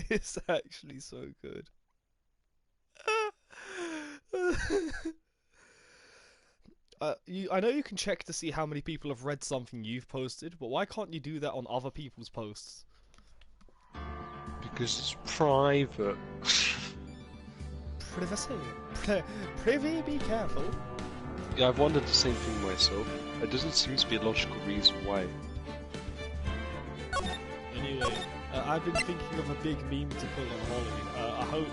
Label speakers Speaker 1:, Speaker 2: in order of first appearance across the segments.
Speaker 1: It's actually so good. I know you can check to see how many people have read something you've posted, but why can't you do that on other people's posts?
Speaker 2: Because it's private.
Speaker 1: Privacy. Privy, be careful.
Speaker 2: Yeah, I've wondered the same thing myself. There doesn't seem to be a logical reason why.
Speaker 1: Anyway, I've been thinking of a big meme to put on Holly. I hope.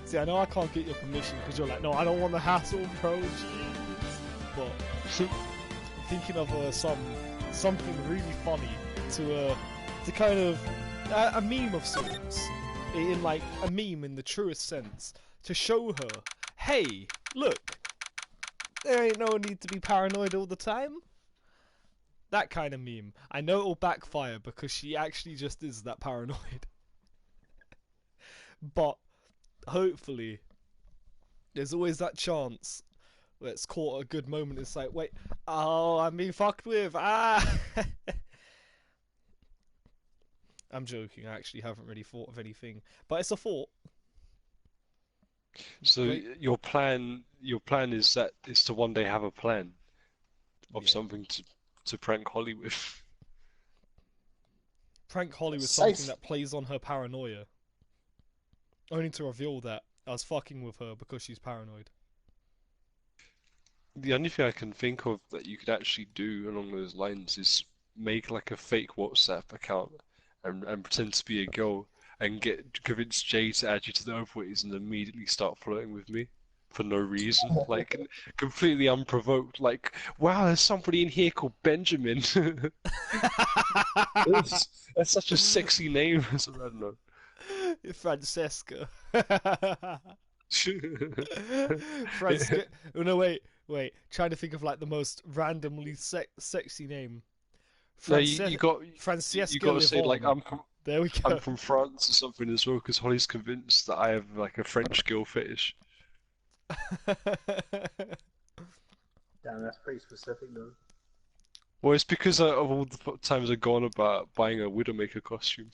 Speaker 1: See, I know I can't get your permission because you're like, no, I don't want the hassle, bro. Jeez. But thinking of something really funny to kind of a meme of sorts, in like a meme in the truest sense, to show her, hey, look, there ain't no need to be paranoid all the time. That kind of meme. I know it'll backfire because she actually just is that paranoid. But hopefully, there's always that chance where it's caught a good moment. It's like, wait, oh, I'm being fucked with. Ah! I'm joking. I actually haven't really thought of anything, but it's a thought.
Speaker 2: So
Speaker 1: Wait.
Speaker 2: your plan is to one day have a plan of something to prank Holly with.
Speaker 1: Prank Holly with
Speaker 3: Safe.
Speaker 1: something that plays on her paranoia. Only to reveal that I was fucking with her because she's paranoid.
Speaker 2: The only thing I can think of that you could actually do along those lines is make like a fake WhatsApp account and pretend to be a girl and convince Jay to add you to the overways and immediately start flirting with me for no reason, like completely unprovoked. Like, wow, there's somebody in here called Benjamin. That's such a sexy name. I don't know.
Speaker 1: Francesca. Francesca. Oh, no, wait. Trying to think of like the most randomly sexy name.
Speaker 2: No, you got
Speaker 1: Francesca.
Speaker 2: You got to say like
Speaker 1: There we go.
Speaker 2: I'm from France or something as well, because Holly's convinced that I have like a French girl fetish.
Speaker 3: Damn, that's pretty specific though.
Speaker 2: Well, it's because of all the times I've gone about buying a Widowmaker costume.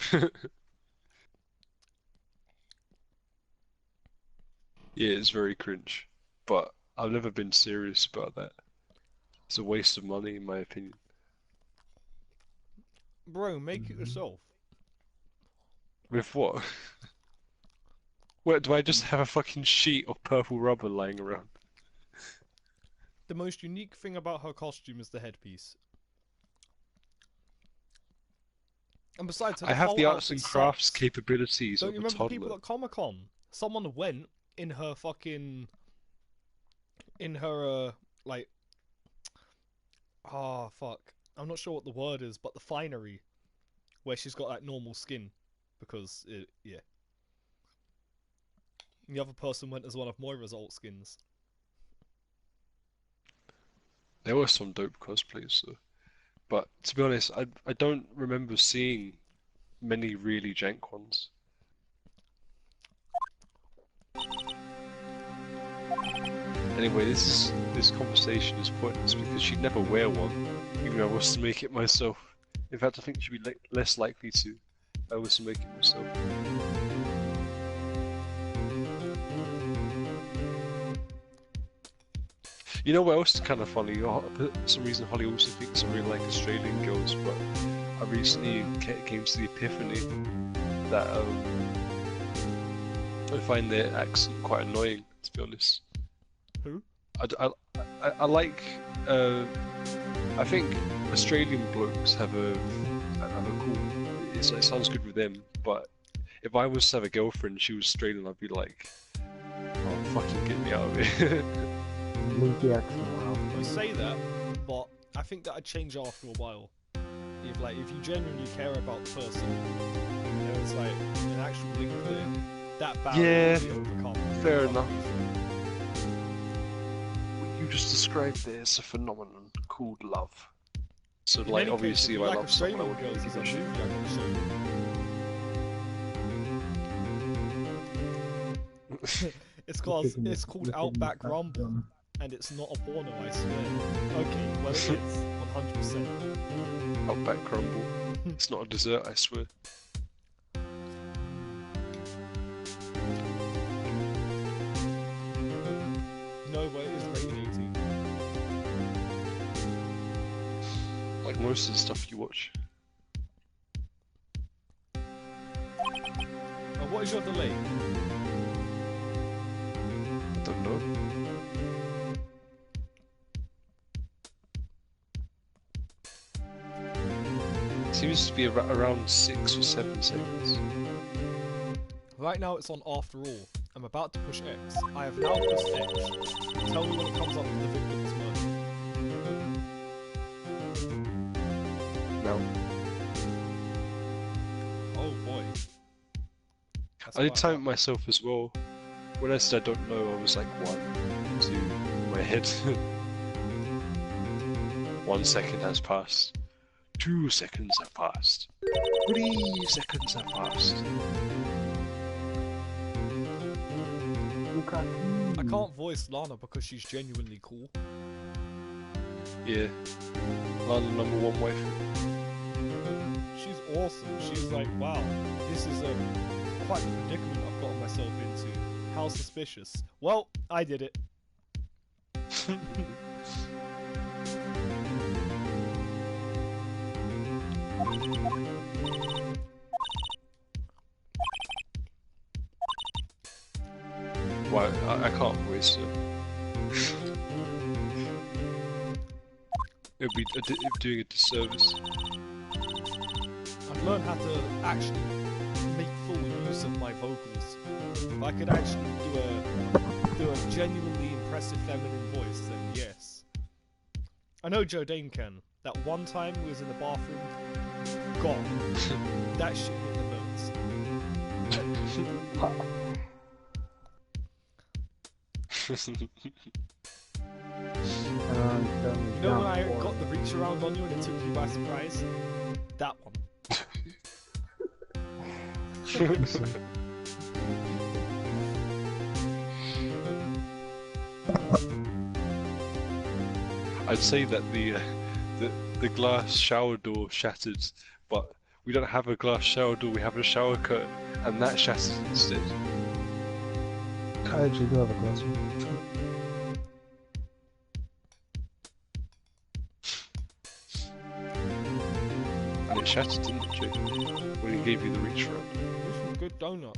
Speaker 2: Yeah, it's very cringe, but I've never been serious about that. It's a waste of money, in my opinion.
Speaker 1: Bro, make it yourself.
Speaker 2: With what? What, do I just have a fucking sheet of purple rubber lying around?
Speaker 1: The most unique thing about her costume is the headpiece. And besides,
Speaker 2: I have the arts and crafts capabilities
Speaker 1: Don't
Speaker 2: of
Speaker 1: you
Speaker 2: a
Speaker 1: remember the people
Speaker 2: toddler.
Speaker 1: at Comic-Con? Someone went in her fucking... In her, like... Oh, fuck. I'm not sure what the word is, but the finery. Where she's got, like, normal skin. Because, yeah. The other person went as one of Moira's alt skins.
Speaker 2: There were some dope cosplays, though. But to be honest, I don't remember seeing many really jank ones. Anyway, this conversation is pointless because she'd never wear one, even if I was to make it myself. In fact, I think she'd be less likely to if I was to make it myself. You know what else is kind of funny? For some reason, Holly also thinks I really like Australian girls, but I recently came to the epiphany that I find their accent quite annoying, to be honest.
Speaker 1: Who?
Speaker 2: I like. I think Australian blokes have a cool. It sounds good with them, but if I was to have a girlfriend and she was Australian, I'd be like, "Oh, fucking get me out of here."
Speaker 1: You say that, but I think that'd change after a while. If you genuinely care about the person, it's like an actual link there. That barrier will be overcome.
Speaker 2: Fair enough. What you just described there is a phenomenon called love. So, like, obviously, if I love someone, I would
Speaker 1: girls,
Speaker 2: give
Speaker 1: a
Speaker 2: a shit.
Speaker 1: movie I can show you. It's called Outback Rumble, and it's not a porno, I swear. Okay, well it is. 100%.
Speaker 2: Outback crumble. It's not a dessert, I swear.
Speaker 1: No, but it is rated 18.
Speaker 2: Like most of the stuff you watch.
Speaker 1: What is your delay?
Speaker 2: I don't know. Seems to be around 6 or 7 seconds.
Speaker 1: Right now it's on after all. I'm about to push X. I have now pressed X. Tell me when it comes up with the victim's murder.
Speaker 2: No.
Speaker 1: Oh boy.
Speaker 2: I did time it myself as well. When I said I don't know, I was like 1, 2 in my head. 1 second has passed. 2 seconds have passed. 3 seconds have passed.
Speaker 1: I can't voice Lana because she's genuinely cool.
Speaker 2: Yeah. Lana #1 wife.
Speaker 1: She's awesome. She's like, wow, this is quite the predicament I've gotten myself into. How suspicious. Well, I did it.
Speaker 2: Why? I can't voice her. It'd be doing a disservice.
Speaker 1: I've learned how to actually make full use of my vocals. If I could actually do a genuinely impressive feminine voice, then yes. I know Jodane can. That one time we was in the bathroom, God, that shit hit the notes. You know when I got the reach around on you and it took you by surprise? That one.
Speaker 2: I'd say that the glass shower door shattered, but we don't have a glass shower door, we have a shower curtain, and that shattered instead.
Speaker 4: I actually do have a glass one.
Speaker 2: And it shattered, didn't it, Jake? When he gave you the reach around.
Speaker 1: This is a good donut.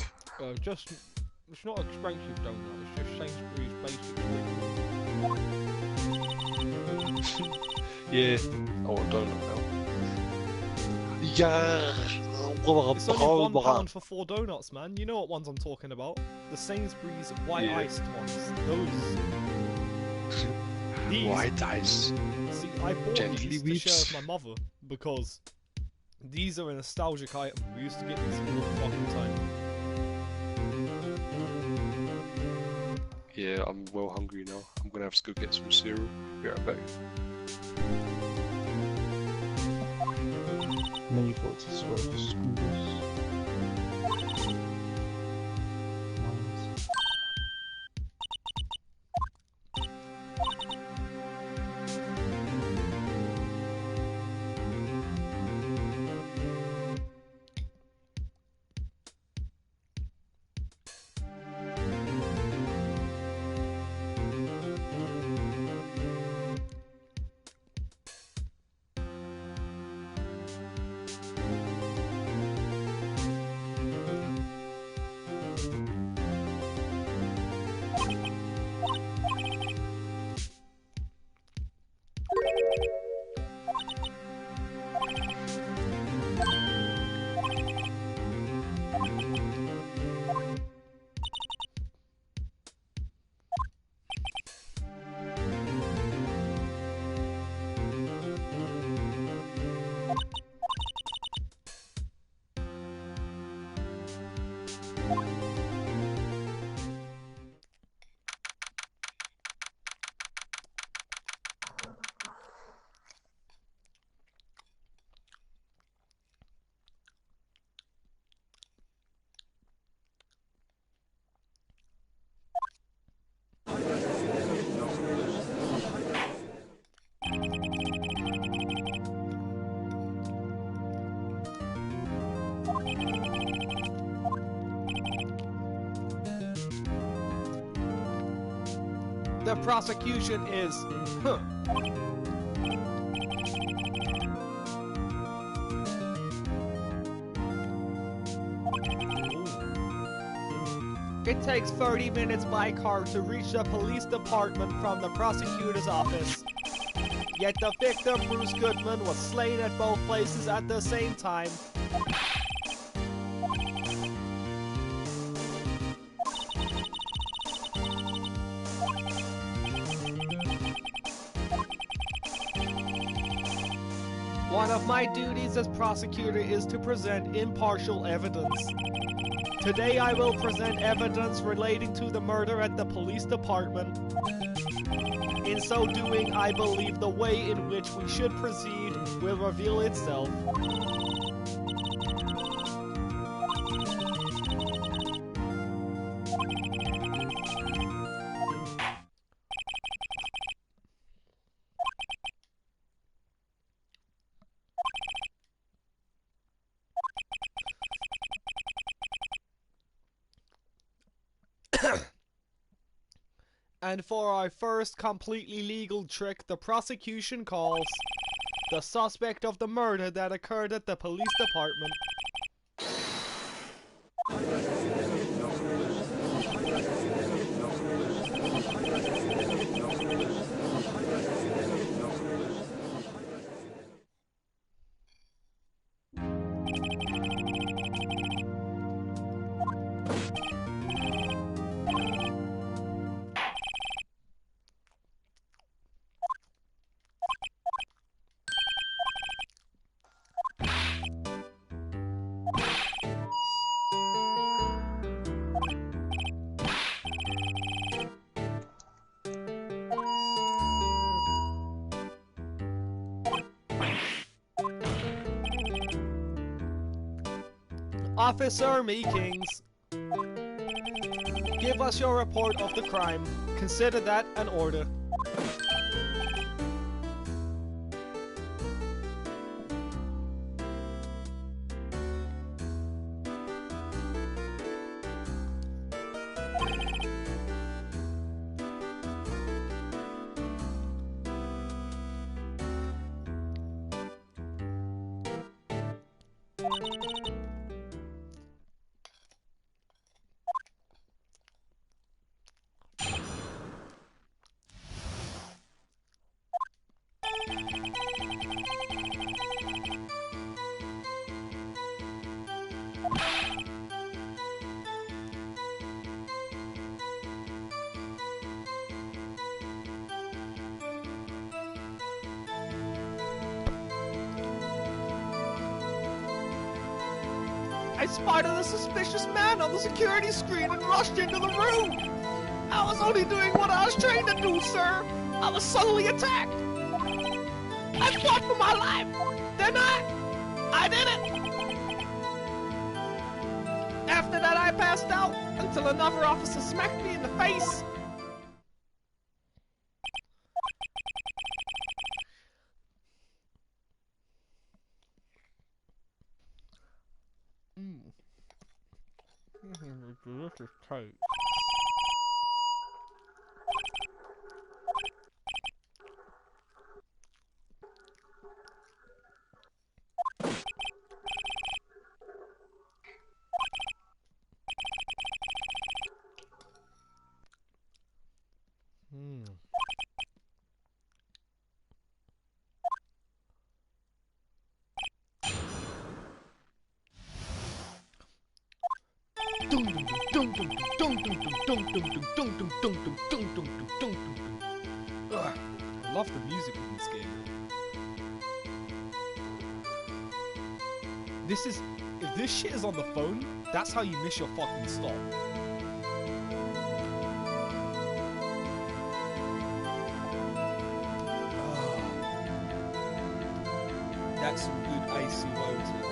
Speaker 1: It's not expensive donut, it's just Sainsbury's basic sweet.
Speaker 2: Yeah, I want a donut now. Yeah!
Speaker 1: It's only £1 for 4 donuts, man. You know what ones I'm talking about. The Sainsbury's white iced ones. Those. These.
Speaker 2: White ice.
Speaker 1: See, I bought
Speaker 2: Gently
Speaker 1: these to
Speaker 2: weeps.
Speaker 1: share with my mother because these are a nostalgic item. We used to get these all the fucking time.
Speaker 2: Yeah, I'm well hungry now. I'm gonna have to go get some cereal. Be right back.
Speaker 4: And then you got to sort of screw this. Nice.
Speaker 1: The prosecution is... It takes 30 minutes by car to reach the police department from the prosecutor's office. Yet the victim, Bruce Goodman, was slain at both places at the same time. One of my duties as prosecutor is to present impartial evidence. Today I will present evidence relating to the murder at the police department. In so doing, I believe the way in which we should proceed will reveal itself. And for our first completely legal trick, the prosecution calls the suspect of the murder that occurred at the police department. Officer Meekings, give us your report of the crime. Consider that an order. I spotted a suspicious man on the security screen and rushed into the room. I was only doing what I was trained to do, sir. I was suddenly attacked. I fought for my life. Then I did it. After that, I passed out until another officer smacked me in the face. This is tight. I love the music in this game. If this shit is on the phone, that's how you miss your fucking stop. That's some good icy water.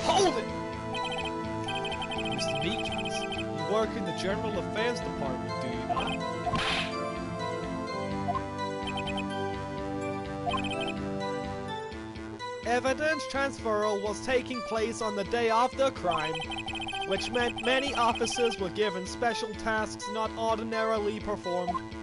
Speaker 1: Hold it! Mr. Meekins, you work in the General Affairs Department, do you not? Evidence transferal was taking place on the day of the crime, which meant many officers were given special tasks not ordinarily performed.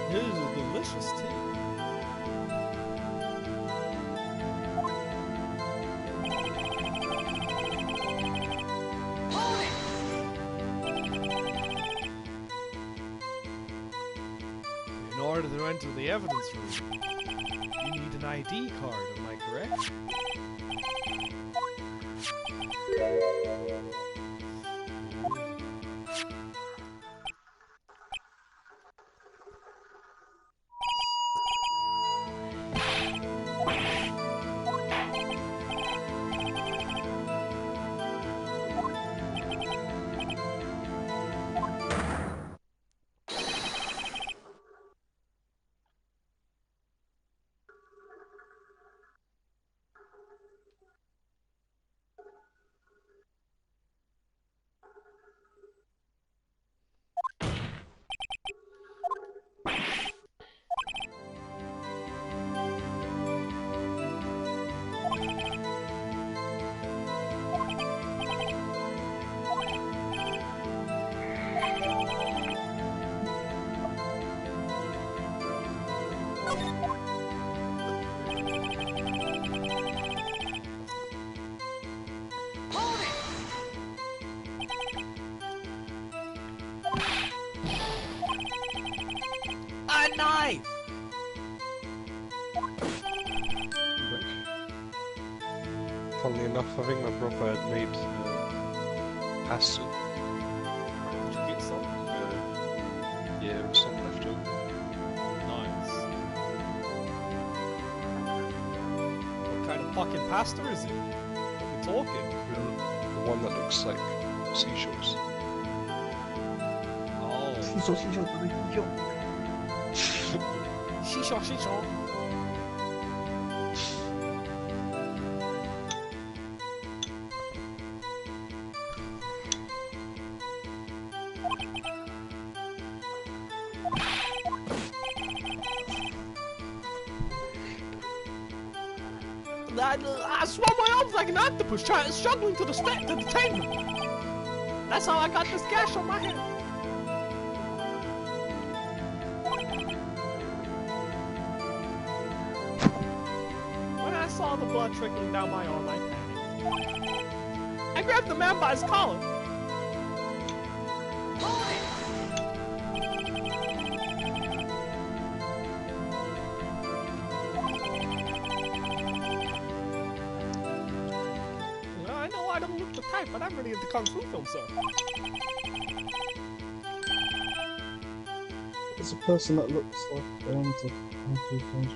Speaker 1: This is a delicious tea. In order to enter the evidence room, you need an ID card, am I correct? A knife!
Speaker 2: Funnily enough, I think my brother had made pasta.
Speaker 1: Did you get some?
Speaker 2: Yeah, there was some left over.
Speaker 1: Nice. What kind of fucking pasta is it? What we talking?
Speaker 2: The one that looks like seashells.
Speaker 1: Oh.
Speaker 4: 新手新手怎么用？
Speaker 1: 西手西手。I swung my arms like an octopus, struggling to detain them. That's how I got this gash on my head. When I saw the blood trickling down my arm, I panicked. I grabbed the man by his collar. I know I don't look the type, but I'm really into Kung Fu films, sir.
Speaker 4: It's a person that looks like they're into Kung Fu films.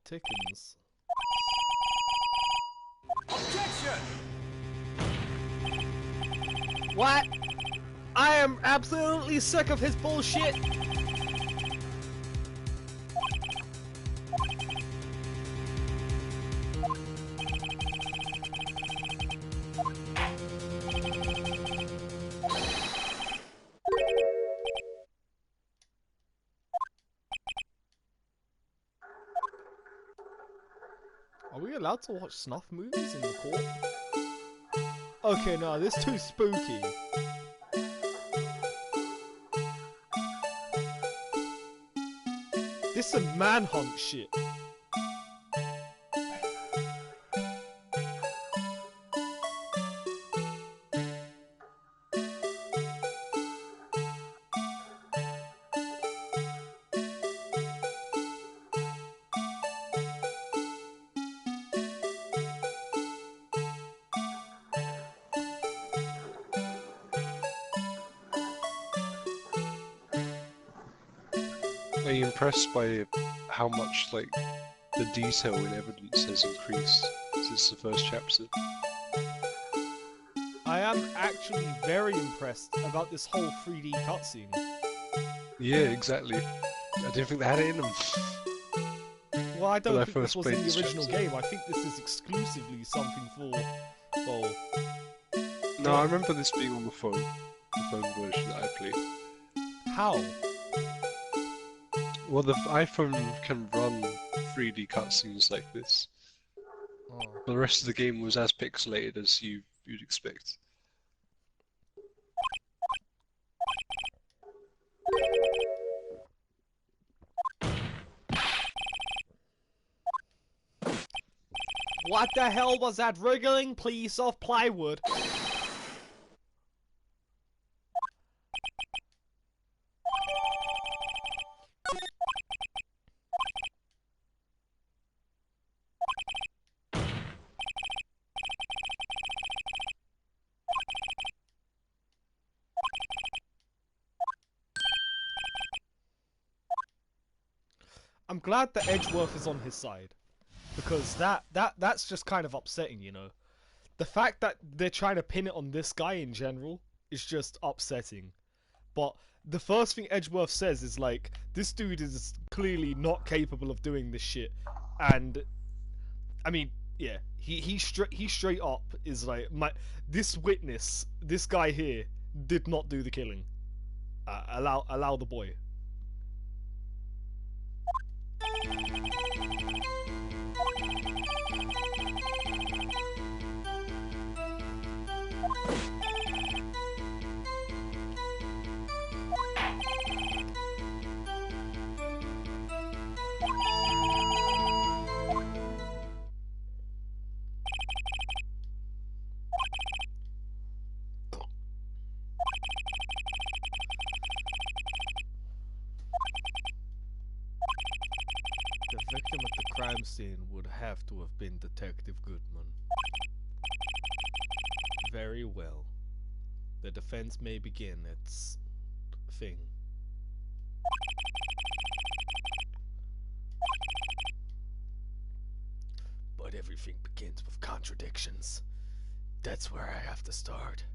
Speaker 1: tickens.
Speaker 5: Objection!
Speaker 1: What? I am absolutely sick of his bullshit! Are we allowed to watch snuff movies in the court? Okay, no, this is too spooky. This is manhunt shit.
Speaker 2: Are you impressed by how much, like, the detail in evidence has increased since the first chapter?
Speaker 1: I am actually very impressed about this whole 3D cutscene.
Speaker 2: Yeah, exactly. I didn't think they had it in them.
Speaker 1: Well, I don't
Speaker 2: When I
Speaker 1: think this
Speaker 2: first
Speaker 1: was in
Speaker 2: played
Speaker 1: the
Speaker 2: this
Speaker 1: original
Speaker 2: chapter.
Speaker 1: game. I think this is exclusively something for, well...
Speaker 2: No, I remember this being on the phone version that I played.
Speaker 1: How?
Speaker 2: Well, the iPhone can run 3D cutscenes like this.
Speaker 1: Oh.
Speaker 2: The rest of the game was as pixelated as you'd expect.
Speaker 1: What the hell was that wriggling piece of plywood? I'm glad that Edgeworth is on his side, because that's just kind of upsetting, you know. The fact that they're trying to pin it on this guy in general is just upsetting. But the first thing Edgeworth says is like, this dude is clearly not capable of doing this shit, and I mean, yeah, he straight up is like, this witness, this guy here did not do the killing. Allow the boy. The victim at the crime scene would have to have been Detective Goodman. Very well. The defense may begin its thing. But everything begins with contradictions. That's where I have to start.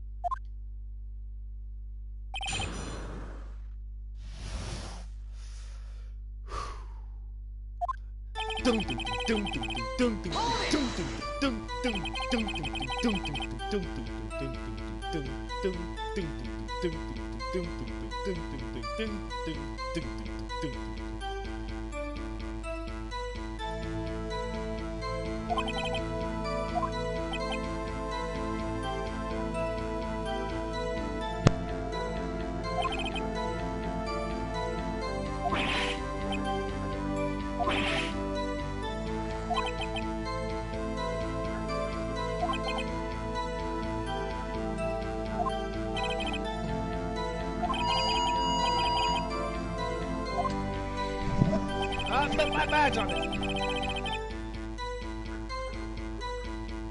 Speaker 1: Put my badge on it.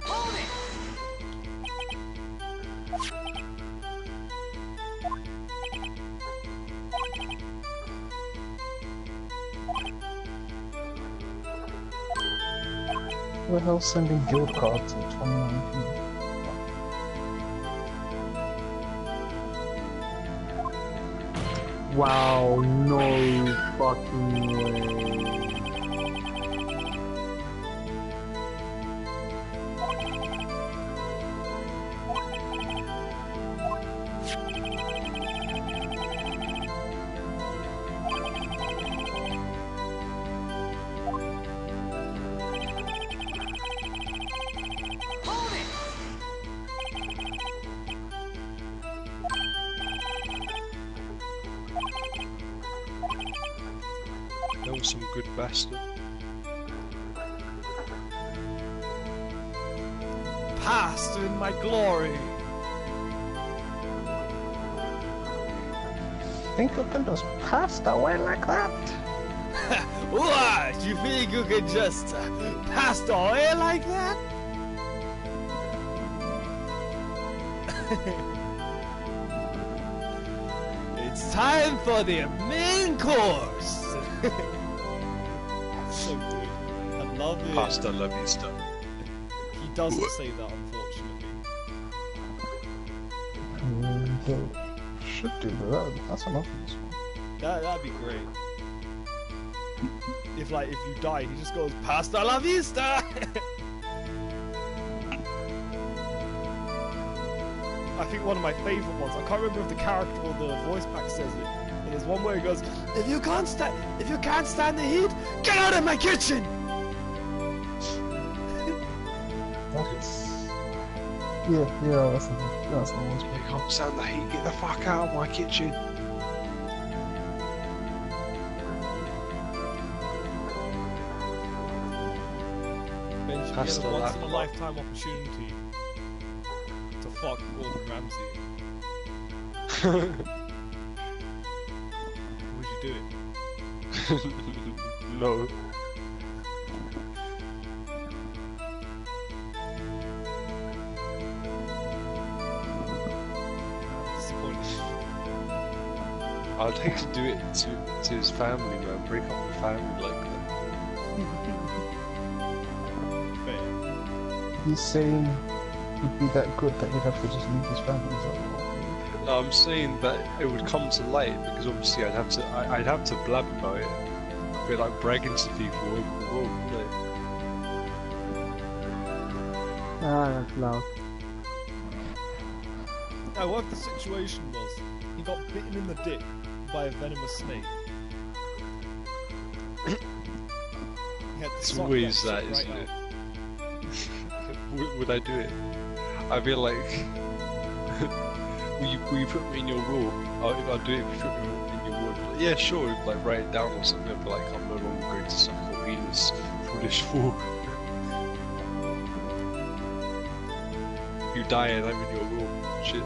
Speaker 5: Hold it!
Speaker 4: the hell's sending guild cards in 2019?
Speaker 6: Wow, no fucking way.
Speaker 2: That was some good bastard.
Speaker 1: Past in my glory.
Speaker 4: Think you can just pass that way like that?
Speaker 1: What? You think you can just pass the oil like that? It's time for the main course. So good. I love it.
Speaker 2: Pasta la vista.
Speaker 1: He doesn't say that, unfortunately.
Speaker 4: Should do that. That's enough of this one.
Speaker 1: That'd be great. If you die, he just goes pasta la vista. I think one of my favorite ones. I can't remember if the character or the voice pack says it. And there's one where he goes, "If you can't stand the heat, get out of my kitchen."
Speaker 4: That's... Yeah, that's the most.
Speaker 2: You can't stand the heat, get the fuck out of my kitchen.
Speaker 1: Benji, you
Speaker 2: Pasta
Speaker 1: get a
Speaker 2: la-
Speaker 1: once in a lifetime opportunity to fuck Gordon Ramsay. Would you do it?
Speaker 2: No.
Speaker 1: Disappointed.
Speaker 2: I'd hate to do it to his family, man. Break up the family like that.
Speaker 1: Fair.
Speaker 4: He's saying he'd be that good that he'd have to just leave his family. Is that what?
Speaker 2: No, I'm saying that it would come to light because obviously I'd have to blab about it. I'd be like bragging to people over the world, wouldn't I?
Speaker 6: Ah, that's loud.
Speaker 1: Now, what if the situation was he got bitten in the dick by a venomous snake? He had to
Speaker 2: It's
Speaker 1: suck
Speaker 2: always
Speaker 1: shit
Speaker 2: that,
Speaker 1: right
Speaker 2: isn't
Speaker 1: out.
Speaker 2: it? Would I do it? I'd be like, will you put me in your will? I'll do it if you put me in your will. Like, yeah, sure. Like write it down or something. But like, I'm no longer going to suck your penis, foolish fool. You die and I'm in your will. Shit.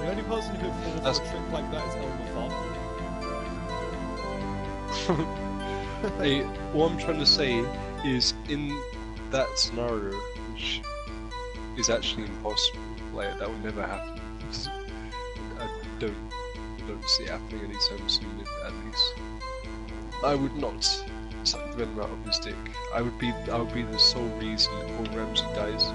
Speaker 1: The only person who could fall for
Speaker 2: That's-
Speaker 1: a trick like that is Elmer Fudd.
Speaker 2: Hey, what I'm trying to say is in that scenario, which is actually impossible, like that would never happen. I don't see it happening anytime soon, at least. I would not suck the venom out of his dick. I would be the sole reason that Gordon Ramsay dies.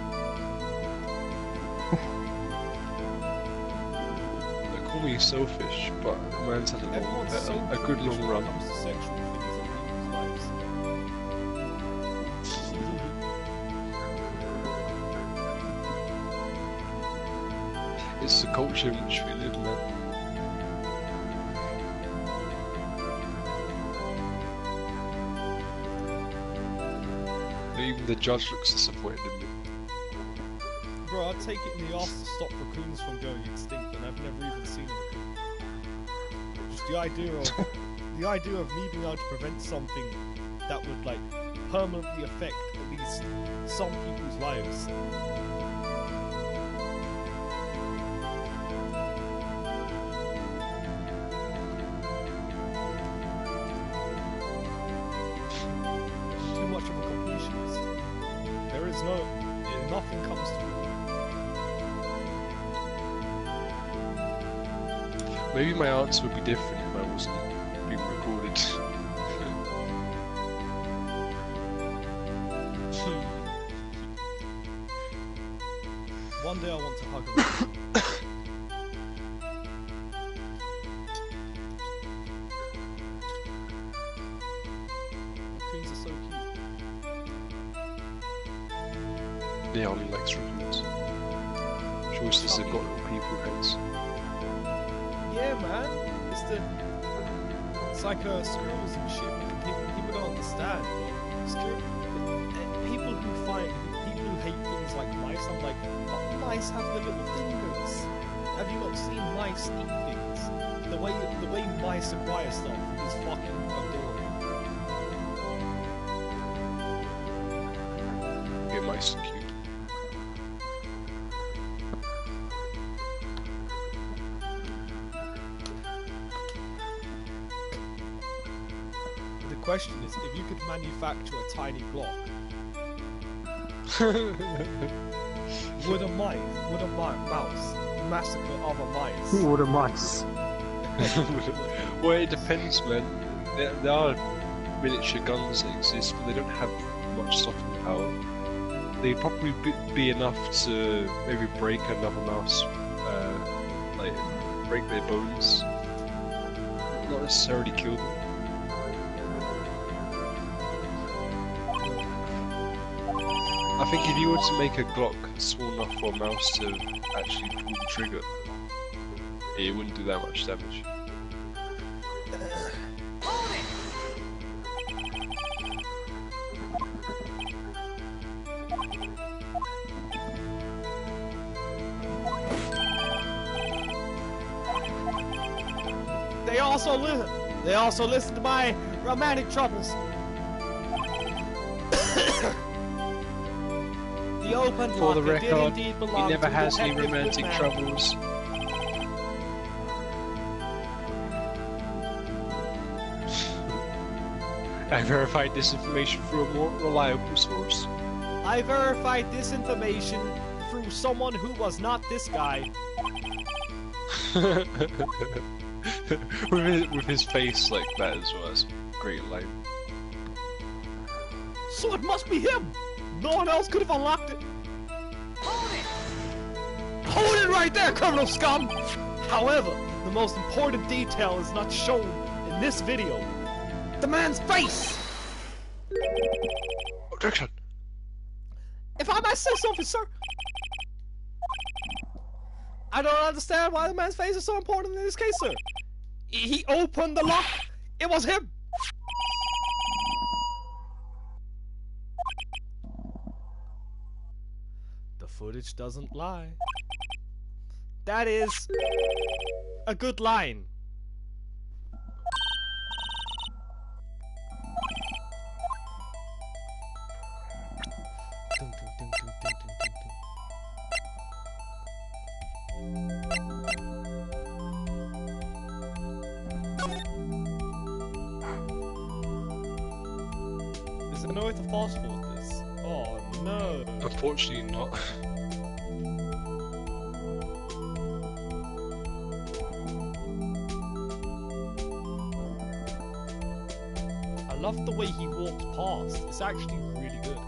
Speaker 2: They call me selfish, but a man's had
Speaker 1: Everyone's so
Speaker 2: a good long
Speaker 1: foolish when
Speaker 2: run.
Speaker 1: it comes to sexual things in people's lives.
Speaker 2: It's the culture in which we live, man. Even the judge looks disappointed in me.
Speaker 1: Bro, I'd take it in the arse to stop raccoons from going extinct, and I've never even seen a raccoon. Just the idea of me being able to prevent something that would like permanently affect at least some people's lives. Too much of a completionist. There is nothing comes to it.
Speaker 2: Maybe my answer would be different if I wasn't being recorded.
Speaker 1: One day I want to hug him. Raccoons are so cute.
Speaker 2: Yeah, Ollie likes raccoons. She always says they've got little people heads.
Speaker 1: Yeah, man. It's like squirrels and shit. People don't understand. People who hate things like mice, I'm like, but mice have the little fingers. Have you not seen mice eat things? The way mice acquire stuff is fucking adorable.
Speaker 2: Yeah, mice are cute.
Speaker 1: The question is, if you could manufacture a tiny block, would a mouse massacre other mice?
Speaker 6: What a mice.
Speaker 2: Well, it depends, man. There are miniature guns that exist, but they don't have much stopping power. They'd probably be enough to maybe break another mouse, like break their bones, not necessarily kill them. I think if you were to make a Glock small enough for a mouse to actually pull the trigger, it wouldn't do that much damage.
Speaker 1: They also listen to my romantic troubles. The open
Speaker 2: For the
Speaker 1: block did
Speaker 2: record,
Speaker 1: indeed
Speaker 2: he
Speaker 1: belong
Speaker 2: never
Speaker 1: to
Speaker 2: has any
Speaker 1: Detective
Speaker 2: romantic
Speaker 1: Goodman.
Speaker 2: troubles. I verified this information through a more reliable source.
Speaker 1: I verified this information through someone who was not this guy.
Speaker 2: with his face like that as well. That's a great line.
Speaker 1: So it must be him! No one else could have unlocked it! Hold it right there, criminal scum! However, the most important detail is not shown in this video. The man's face!
Speaker 2: Objection!
Speaker 1: If I might say something, sir! I don't understand why the man's face is so important in this case, sir. He opened the lock! It was him! The footage doesn't lie. That is a good line. Is there no way to fast forward this? Oh no.
Speaker 2: Unfortunately not.
Speaker 1: I love the way he walks past. It's actually really good.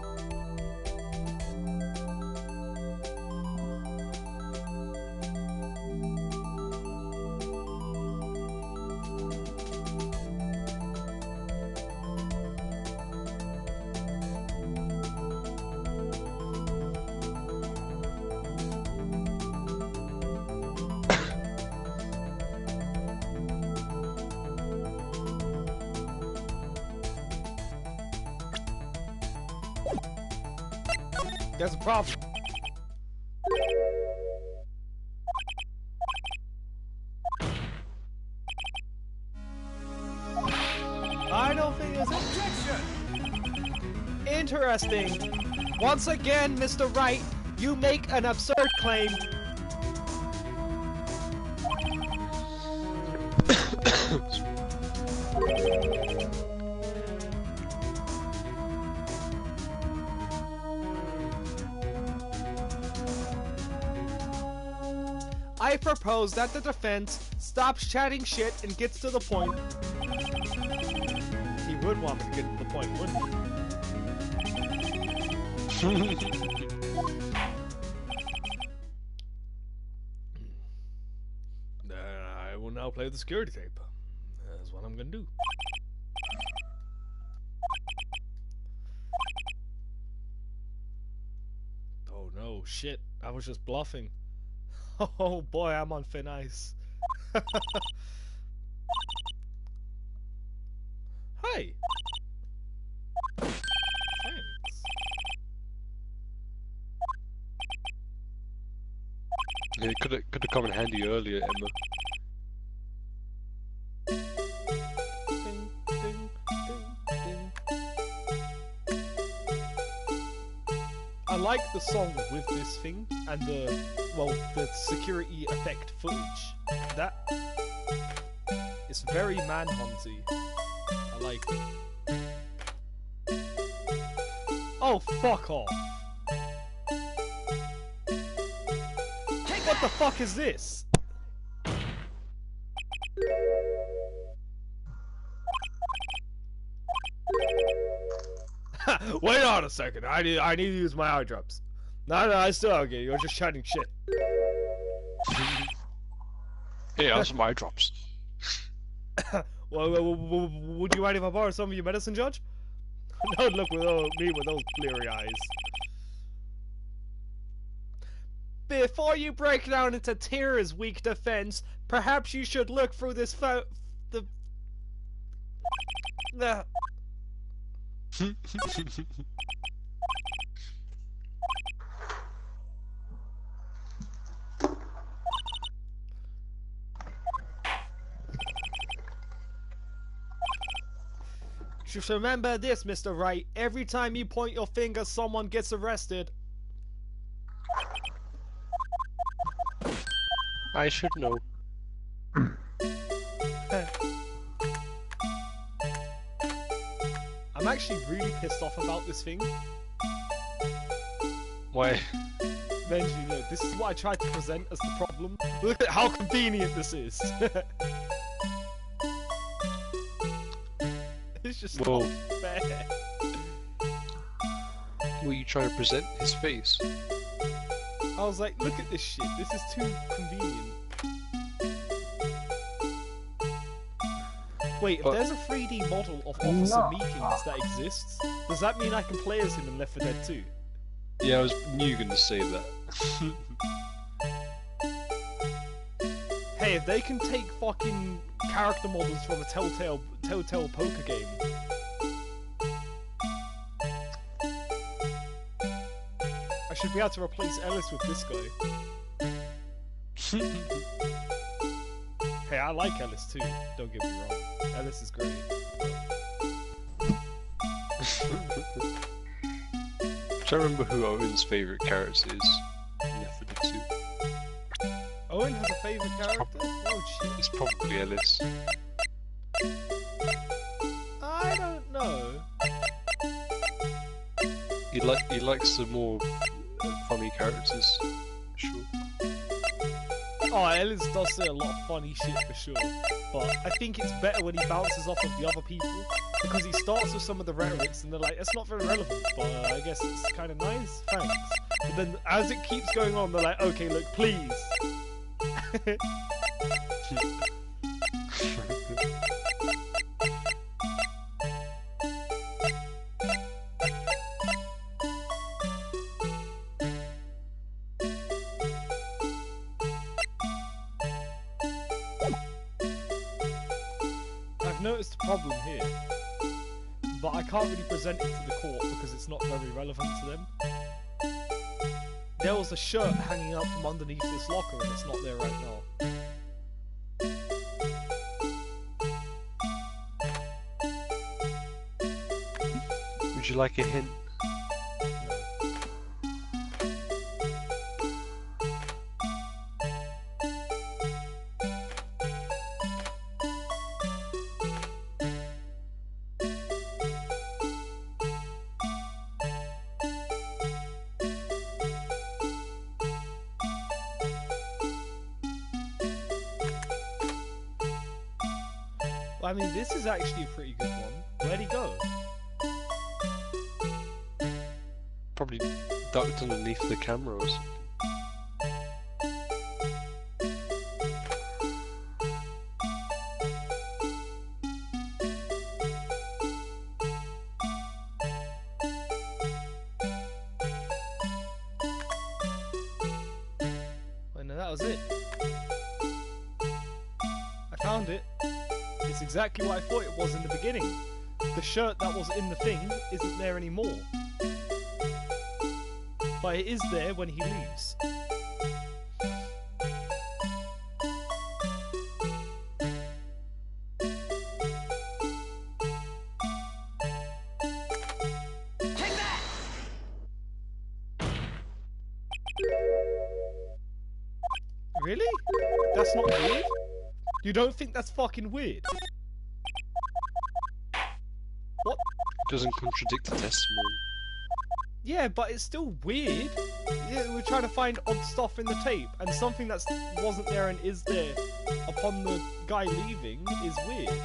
Speaker 1: There's a problem. I don't think there's
Speaker 5: Objection!
Speaker 1: interesting. Once again, Mr. Wright, you make an absurd claim. I propose that the defense stops chatting shit and gets to the point. He would want me to get to the point, wouldn't he? I will now play the security tape. That's what I'm gonna do. Oh no, shit. I was just bluffing. Oh boy, I'm on thin ice. Hey! Thanks.
Speaker 2: Yeah, it could have come in handy earlier, Emma.
Speaker 1: Ding, ding, ding, ding. I like the song with this thing and the security effect footage. That it's very manhunty. I like it. Oh, fuck off! What the fuck is this? Wait on a second. I need to use my eye drops. No, I still don't get you. You're just chatting shit.
Speaker 2: Hey, that's my drops.
Speaker 1: Well, would you mind if I borrow some of your medicine, Judge? Don't look with me with those bleary eyes. Before you break down into tears, weak defense, perhaps you should look through this Just remember this, Mr. Wright. Every time you point your finger, someone gets arrested.
Speaker 2: I should know.
Speaker 1: I'm actually really pissed off about this thing.
Speaker 2: Why?
Speaker 1: Benji, look, this is what I tried to present as the problem. Look at how convenient this is. It's just not fair.
Speaker 2: Were you trying to present his face?
Speaker 1: I was like, look at this shit. This is too convenient. Wait, if there's a 3D model of Officer Meekins that exists, does that mean I can play as him in Left 4 Dead 2?
Speaker 2: Yeah, I knew you were going to say that.
Speaker 1: Hey, if they can take fucking character models from a Telltale poker game, I should be able to replace Ellis with this guy. Hey, I like Ellis too, don't get me wrong. Ellis is great.
Speaker 2: I'm trying to remember who Owen's favourite character is in Left 4 Dead 2.
Speaker 1: Owen has a favourite character? Oh shit.
Speaker 2: It's probably Ellis.
Speaker 1: I don't know.
Speaker 2: He likes the more funny characters, for sure.
Speaker 1: Oh, Ellis does say a lot of funny shit for sure, but I think it's better when he bounces off of the other people, because he starts with some of the rhetorics and they're like, it's not very relevant, but I guess it's kind of nice, thanks. But then as it keeps going on, they're like, okay, look, please. I've noticed a problem here, but I can't really present it to the court because it's not very relevant to them. There was a shirt hanging out from underneath this locker and it's not there right now.
Speaker 2: Would you like a hint?
Speaker 1: I mean, this is actually a pretty good one. Where'd he go?
Speaker 2: probably ducked underneath the camera or something.
Speaker 1: Well, no, that was it. I found it. It's exactly what I thought it was in the beginning. The shirt that was in the thing isn't there anymore. But it is there when he leaves.
Speaker 5: Take that!
Speaker 1: Really? That's not weird? You don't think that's fucking weird? What?
Speaker 2: Doesn't contradict the testimony.
Speaker 1: Yeah, but it's still weird. Yeah, we're trying to find odd stuff in the tape, and something that wasn't there and is there upon the guy leaving is weird.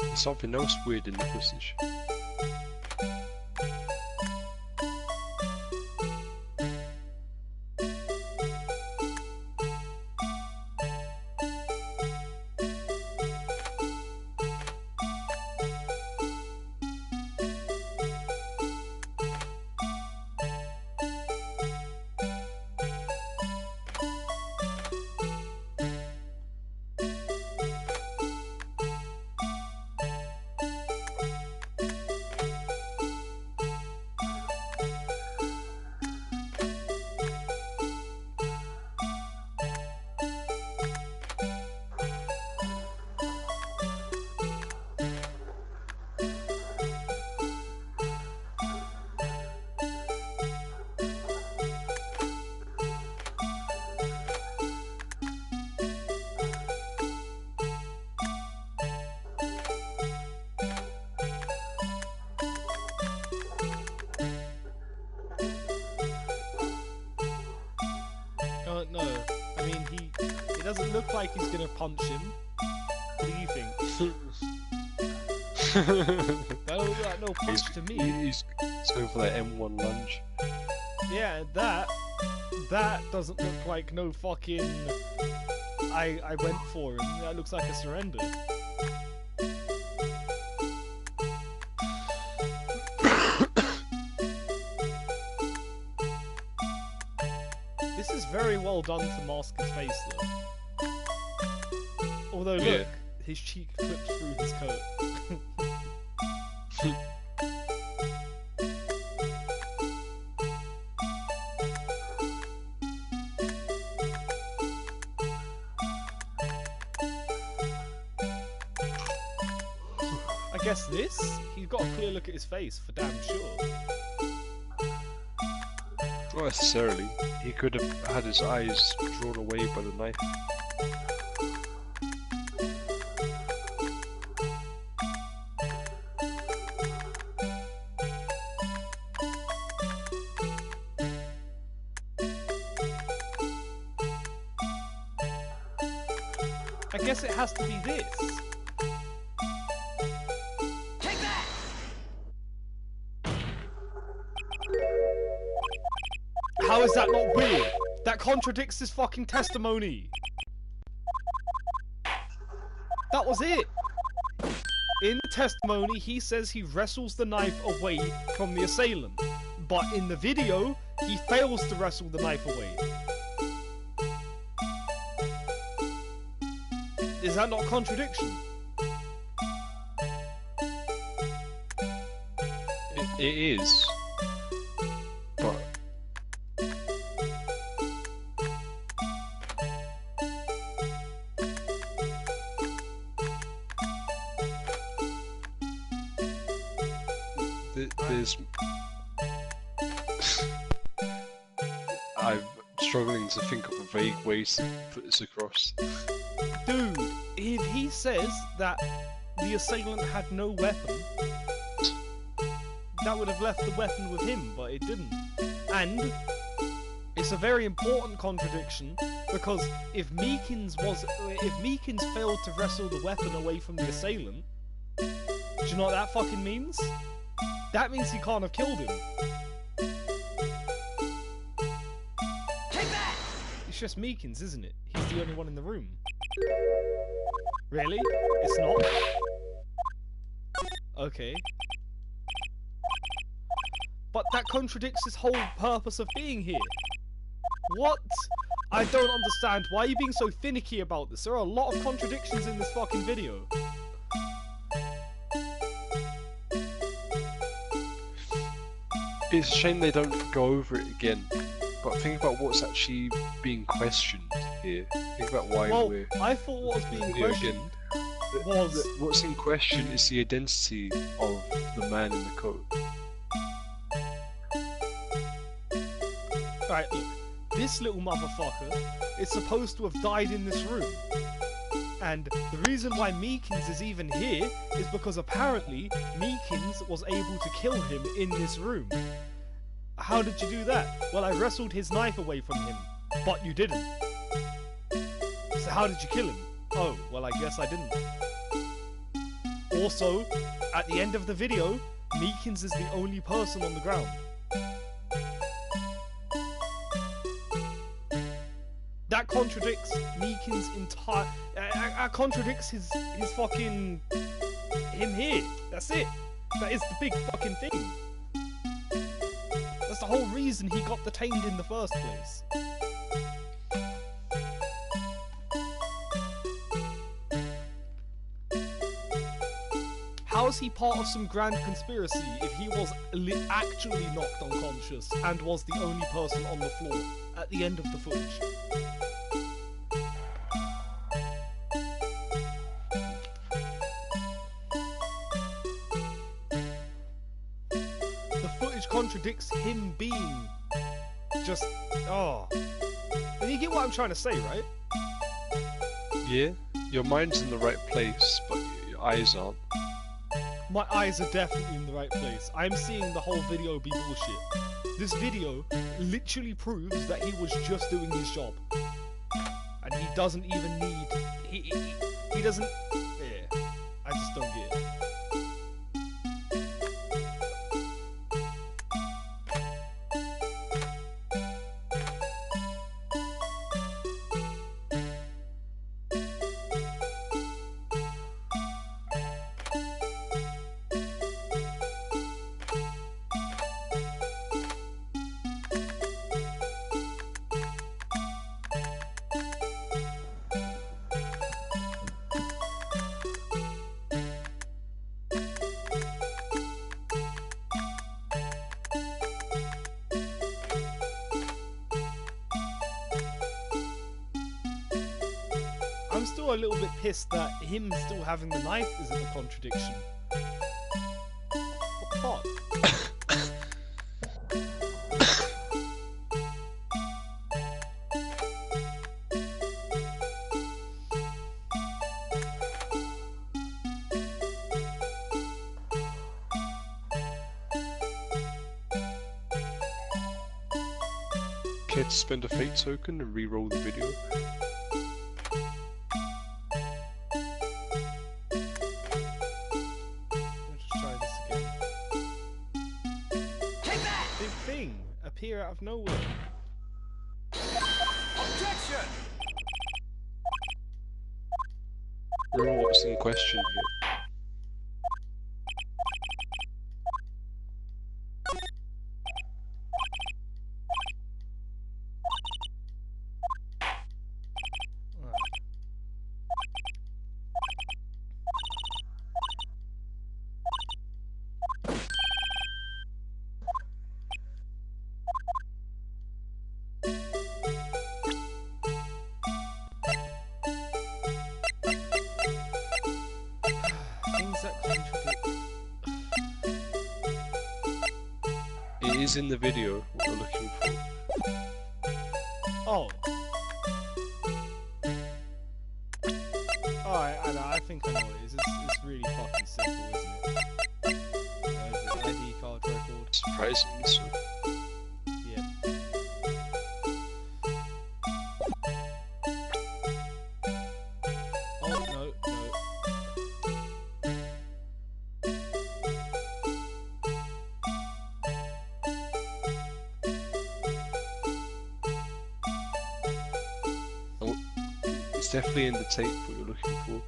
Speaker 2: There's something else weird in the footage.
Speaker 1: No, I mean, it doesn't look like he's gonna punch him. What do you think? That don't look like no punch to me.
Speaker 2: He's going for that M1 lunge.
Speaker 1: Yeah, that doesn't look like no fucking I went for him. That looks like a surrender. This is very well done to mask his face though. Although look,
Speaker 2: Yeah.
Speaker 1: his cheek flips through his coat. I guess this? He's got a clear look at his face for damn sure.
Speaker 2: Not necessarily. He could have had his eyes drawn away by the knife.
Speaker 1: I guess it has to be this.
Speaker 5: Take that!
Speaker 1: How is that not weird? That contradicts his fucking testimony. That was it. In the testimony, he says he wrestles the knife away from the assailant. But in the video, he fails to wrestle the knife away. Is that not contradiction?
Speaker 2: It is. But there's I'm struggling to think of a vague way to put this across.
Speaker 1: Dude, if he says that the assailant had no weapon, that would have left the weapon with him, but it didn't. And it's a very important contradiction, because if Meekins failed to wrestle the weapon away from the assailant, do you know what that fucking means? That means he can't have killed him.
Speaker 5: Take that!
Speaker 1: It's just Meekins, isn't it? He's the only one in the room. Really? It's not? Okay. But that contradicts his whole purpose of being here. What? I don't understand. Why are you being so finicky about this? There are a lot of contradictions in this fucking video.
Speaker 2: It's a shame they don't go over it again. But think about what's actually being questioned here. Think about why we're...
Speaker 1: I thought what was being
Speaker 2: video
Speaker 1: questioned
Speaker 2: again.
Speaker 1: was...
Speaker 2: What's in question is the identity of the man in the coat.
Speaker 1: Right, look. This little motherfucker is supposed to have died in this room. And the reason why Meekins is even here is because apparently Meekins was able to kill him in this room. How did you do that? Well, I wrestled his knife away from him, but you didn't. So how did you kill him? Oh, well, I guess I didn't. Also, at the end of the video, Meekins is the only person on the ground. That contradicts Meekins' entire... contradicts his fucking... him here. That's it. That is the big fucking thing. That's the whole reason he got detained in the first place. How is he part of some grand conspiracy if he was actually knocked unconscious and was the only person on the floor at the end of the footage? The footage contradicts him being just... oh. And you get what I'm trying to say, right?
Speaker 2: Yeah, your mind's in the right place, but your eyes aren't.
Speaker 1: My eyes are definitely in the right place. I'm seeing the whole video be bullshit. This video literally proves that he was just doing his job. And he doesn't even need... He doesn't... yeah. I just don't get it. I'm still a little bit pissed that him still having the knife isn't a contradiction. What the fuck?
Speaker 2: Care to spend a fate token and re-roll the video?
Speaker 1: Appear out of nowhere.
Speaker 5: Objection!
Speaker 2: Remember what's in question here. It is in the video what we're looking for.
Speaker 1: Oh. Alright, I think I know what it is. It's really fucking simple, isn't it? Is it ID card record?
Speaker 2: Surprisingly so.
Speaker 1: Yep. Oh, no, no.
Speaker 2: It's definitely in the tape what you're looking for.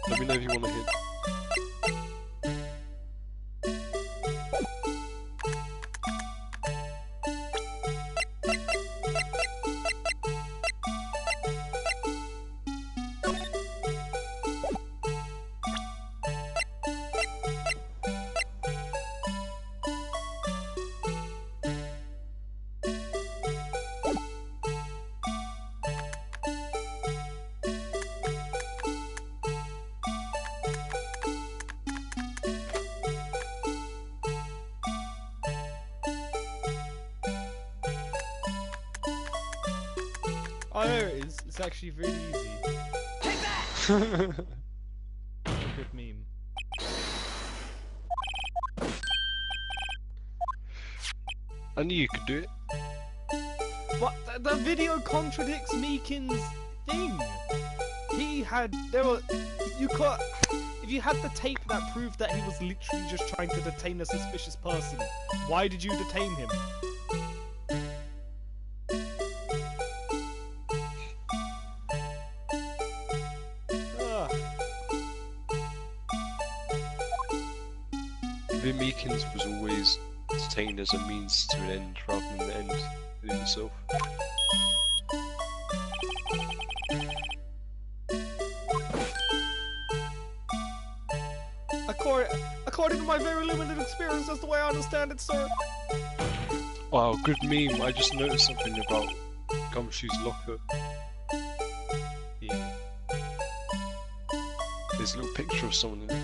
Speaker 2: Let me know if you want to hit.
Speaker 1: Oh, there it is. It's actually really easy.
Speaker 5: Take that!
Speaker 1: Good meme.
Speaker 2: I knew you could do it.
Speaker 1: But the video contradicts Meekin's thing. He had you could if you had the tape that proved that he was literally just trying to detain a suspicious person. Why did you detain him?
Speaker 2: Meekins was always detained as a means to an end rather than the end in itself.
Speaker 1: According to my very limited experience, that's the way I understand it, sir.
Speaker 2: Wow, good meme. I just noticed something about Gumshoe's locker.
Speaker 1: Yeah.
Speaker 2: There's a little picture of someone in it.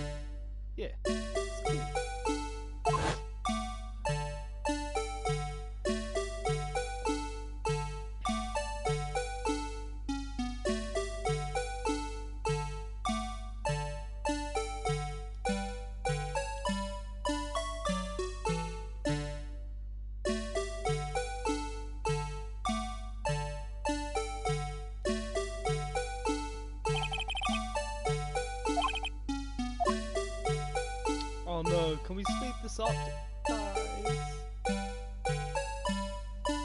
Speaker 1: Yeah. It's cool. Oh no, can we speed this up, guys?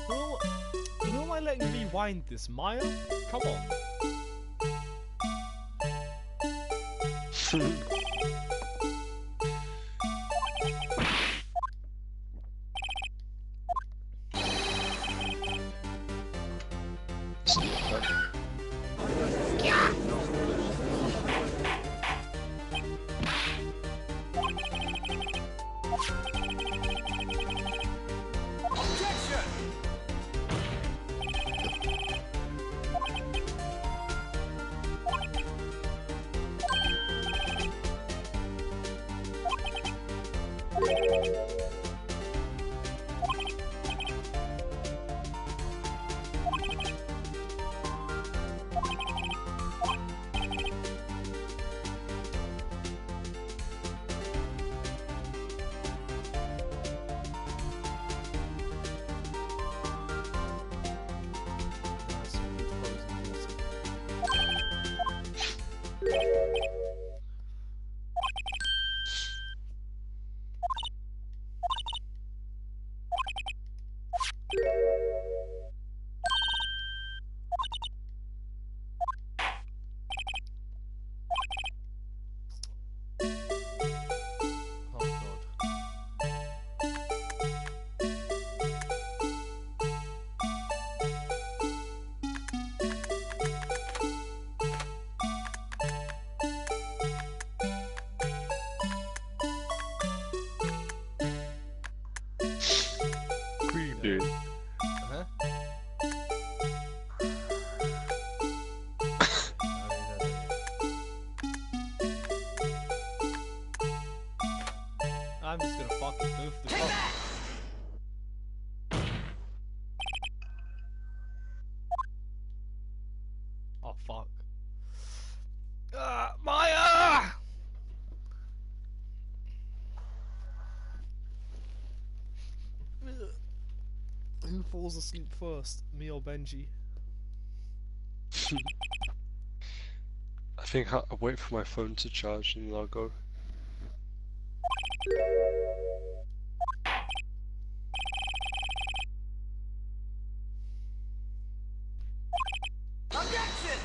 Speaker 1: Who am I letting rewind this? Maya? Come on.
Speaker 5: Objection! Oh god.
Speaker 2: doing?
Speaker 5: Huh? I'm just gonna fucking go for the top. Oh fuck. Maya!
Speaker 1: Who falls asleep first, me or Benji?
Speaker 2: I think I'll wait for my phone to charge and then I'll go.
Speaker 5: Objection!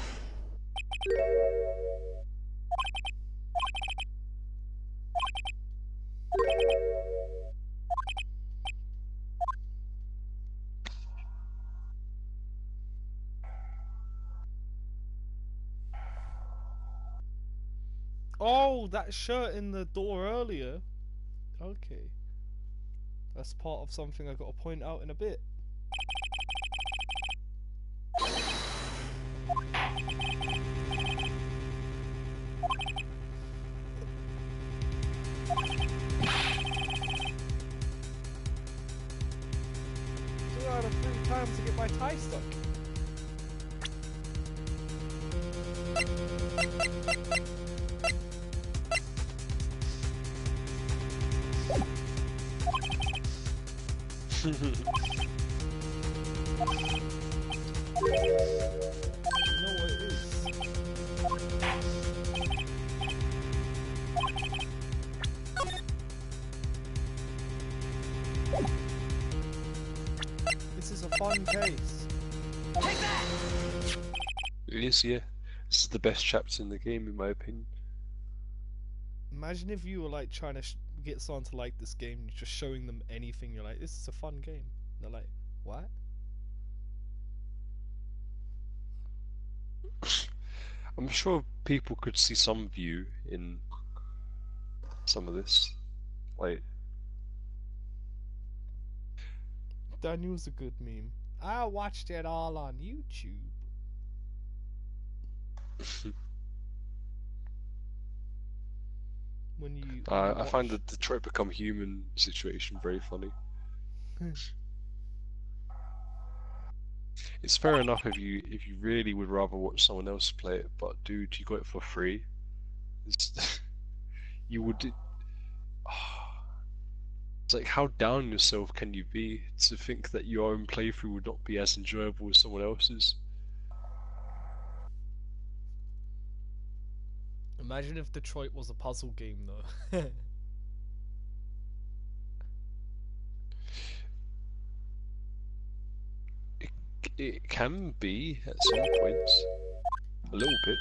Speaker 1: Oh, that shirt in the door earlier. Okay. That's part of something I gotta point out in a bit. Two out of 3 times to get my tie stuck. You know what it is? This is a fun case.
Speaker 2: It is, yeah. This is the best chapter in the game, in my opinion.
Speaker 1: Imagine if you were like trying to get someone to like this game, you're just showing them anything. You're like, this is a fun game. They're like, what?
Speaker 2: I'm sure people could see some view in some of this. Like,
Speaker 1: Daniel's a good meme. I watched it all on YouTube. When you
Speaker 2: I find the Detroit Become Human situation very funny. It's fair enough if you really would rather watch someone else play it, but dude, you got it for free. You would. It's like, how down yourself can you be to think that your own playthrough would not be as enjoyable as someone else's?
Speaker 1: Imagine if Detroit was a puzzle game, though.
Speaker 2: It can be at some points, a little bit.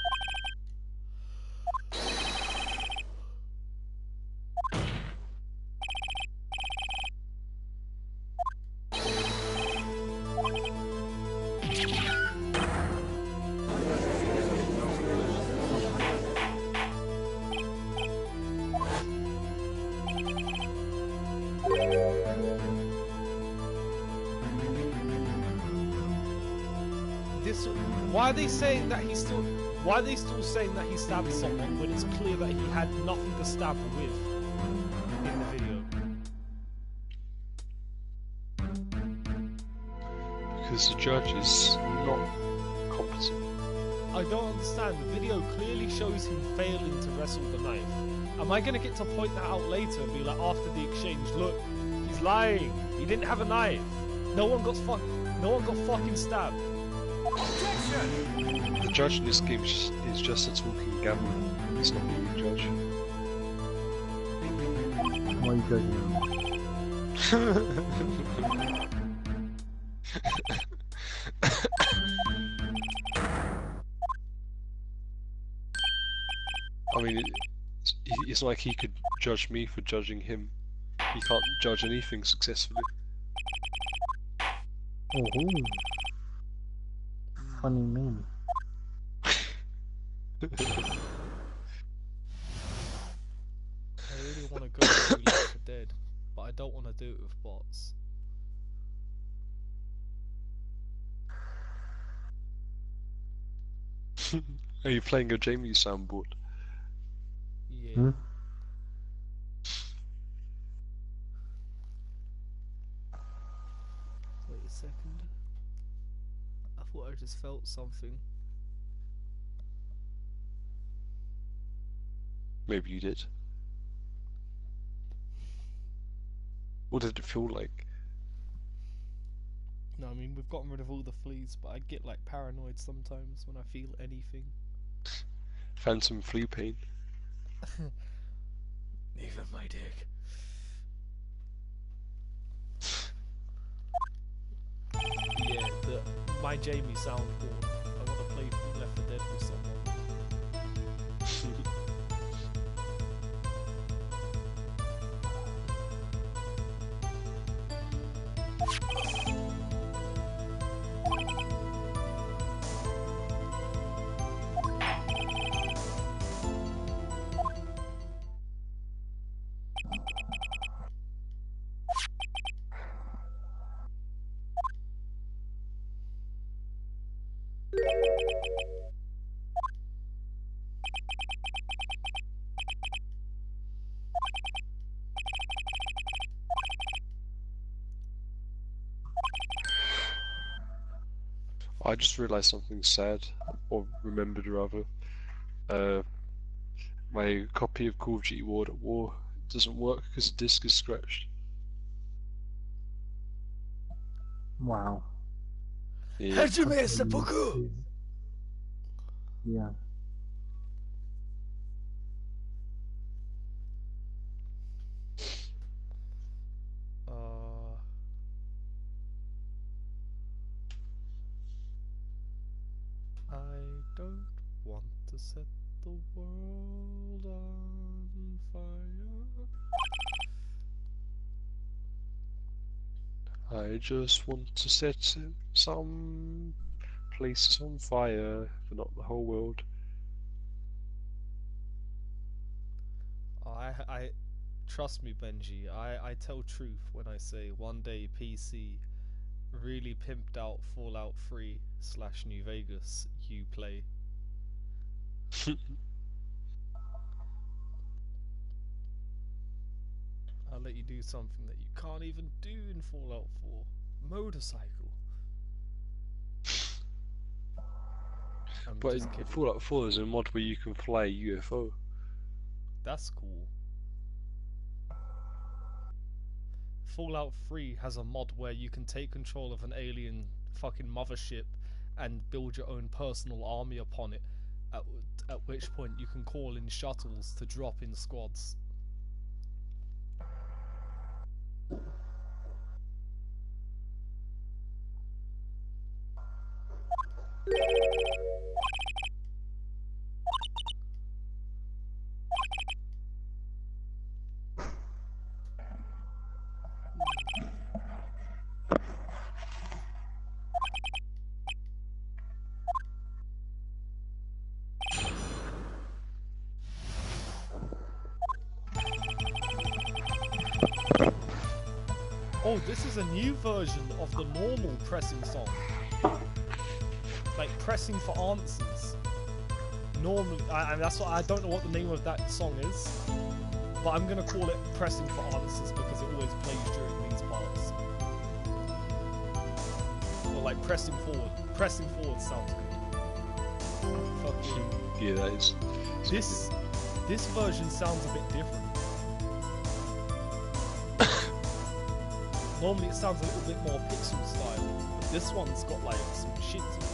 Speaker 1: Why are they saying that he's still? Why are they still saying that he stabbed someone when it's clear that he had nothing to stab with in the video?
Speaker 2: Because the judge is not competent.
Speaker 1: I don't understand. The video clearly shows him failing to wrestle the knife. Am I gonna get to point that out later and be like, after the exchange, look, he's lying. He didn't have a knife. No one got fucking stabbed.
Speaker 5: Objection!
Speaker 2: The judge in this game is just a talking gavel. It's not really a judge.
Speaker 6: Why are you judging him?
Speaker 2: I mean, it's like he could judge me for judging him. He can't judge anything successfully.
Speaker 6: Oh, funny meme.
Speaker 1: I really want to go through Left 4 Dead, but I don't want to do it with bots.
Speaker 2: Are you playing a Jamie soundboard?
Speaker 5: Yeah.
Speaker 6: Hmm?
Speaker 5: Wait a second. I thought I just felt something.
Speaker 2: Maybe you did. What did it feel like?
Speaker 5: No, I mean we've gotten rid of all the fleas, but I get like paranoid sometimes when I feel anything.
Speaker 2: Phantom flea pain.
Speaker 5: Even my dick. Yeah, my Jamie soundboard. I want to play Left 4 Dead with someone.
Speaker 2: I just realised something sad, or remembered rather. My copy of Call of Duty World at War doesn't work because the disc is scratched.
Speaker 6: Wow.
Speaker 2: Yeah.
Speaker 5: Hajime seppuku!
Speaker 6: Yeah.
Speaker 5: I don't want to set the world on fire.
Speaker 2: I just want to set some places on fire, but not the whole world.
Speaker 5: I trust me, Benji. I tell truth when I say one day PC really pimped out Fallout 3 / New Vegas. You play. I'll let you do something that you can't even do in Fallout 4. Motorcycle. I'm
Speaker 2: But
Speaker 5: just
Speaker 2: in
Speaker 5: kidding.
Speaker 2: Fallout 4 there's a mod where you can fly a UFO.
Speaker 5: That's cool. Fallout 3 has a mod where you can take control of an alien fucking mothership and build your own personal army upon it, at which point you can call in shuttles to drop in squads. Oh, this is a new version of the normal pressing song. Like pressing for answers. Normally, and that's what I don't know what the name of that song is, but I'm gonna call it pressing for answers because it always plays during these parts. Or like pressing forward. Pressing forward sounds good. Fucking.
Speaker 2: Yeah, that is.
Speaker 5: This version sounds a bit different. Normally it sounds a little bit more pixel style, but this one's got like some shit to it.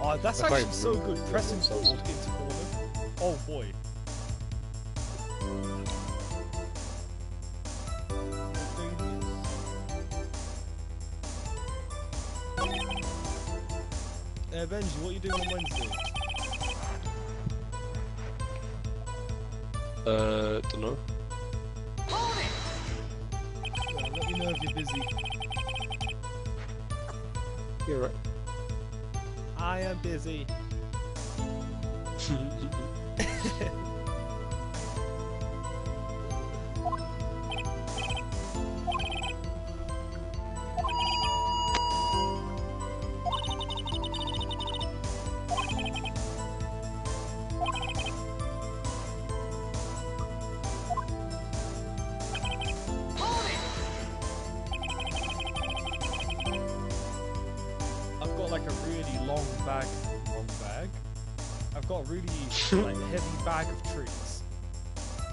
Speaker 5: Oh, that's
Speaker 2: I
Speaker 5: actually
Speaker 2: can't
Speaker 5: so
Speaker 2: remember
Speaker 5: good.
Speaker 2: what
Speaker 5: Pressing
Speaker 2: it sounds
Speaker 5: forward into corner. Oh boy. Benji, what are you doing on Wednesday?
Speaker 2: Dunno.
Speaker 5: Well, let me know if you're busy.
Speaker 2: You're right.
Speaker 5: I am busy. bag, wrong bag. I've got a really like heavy bag of tricks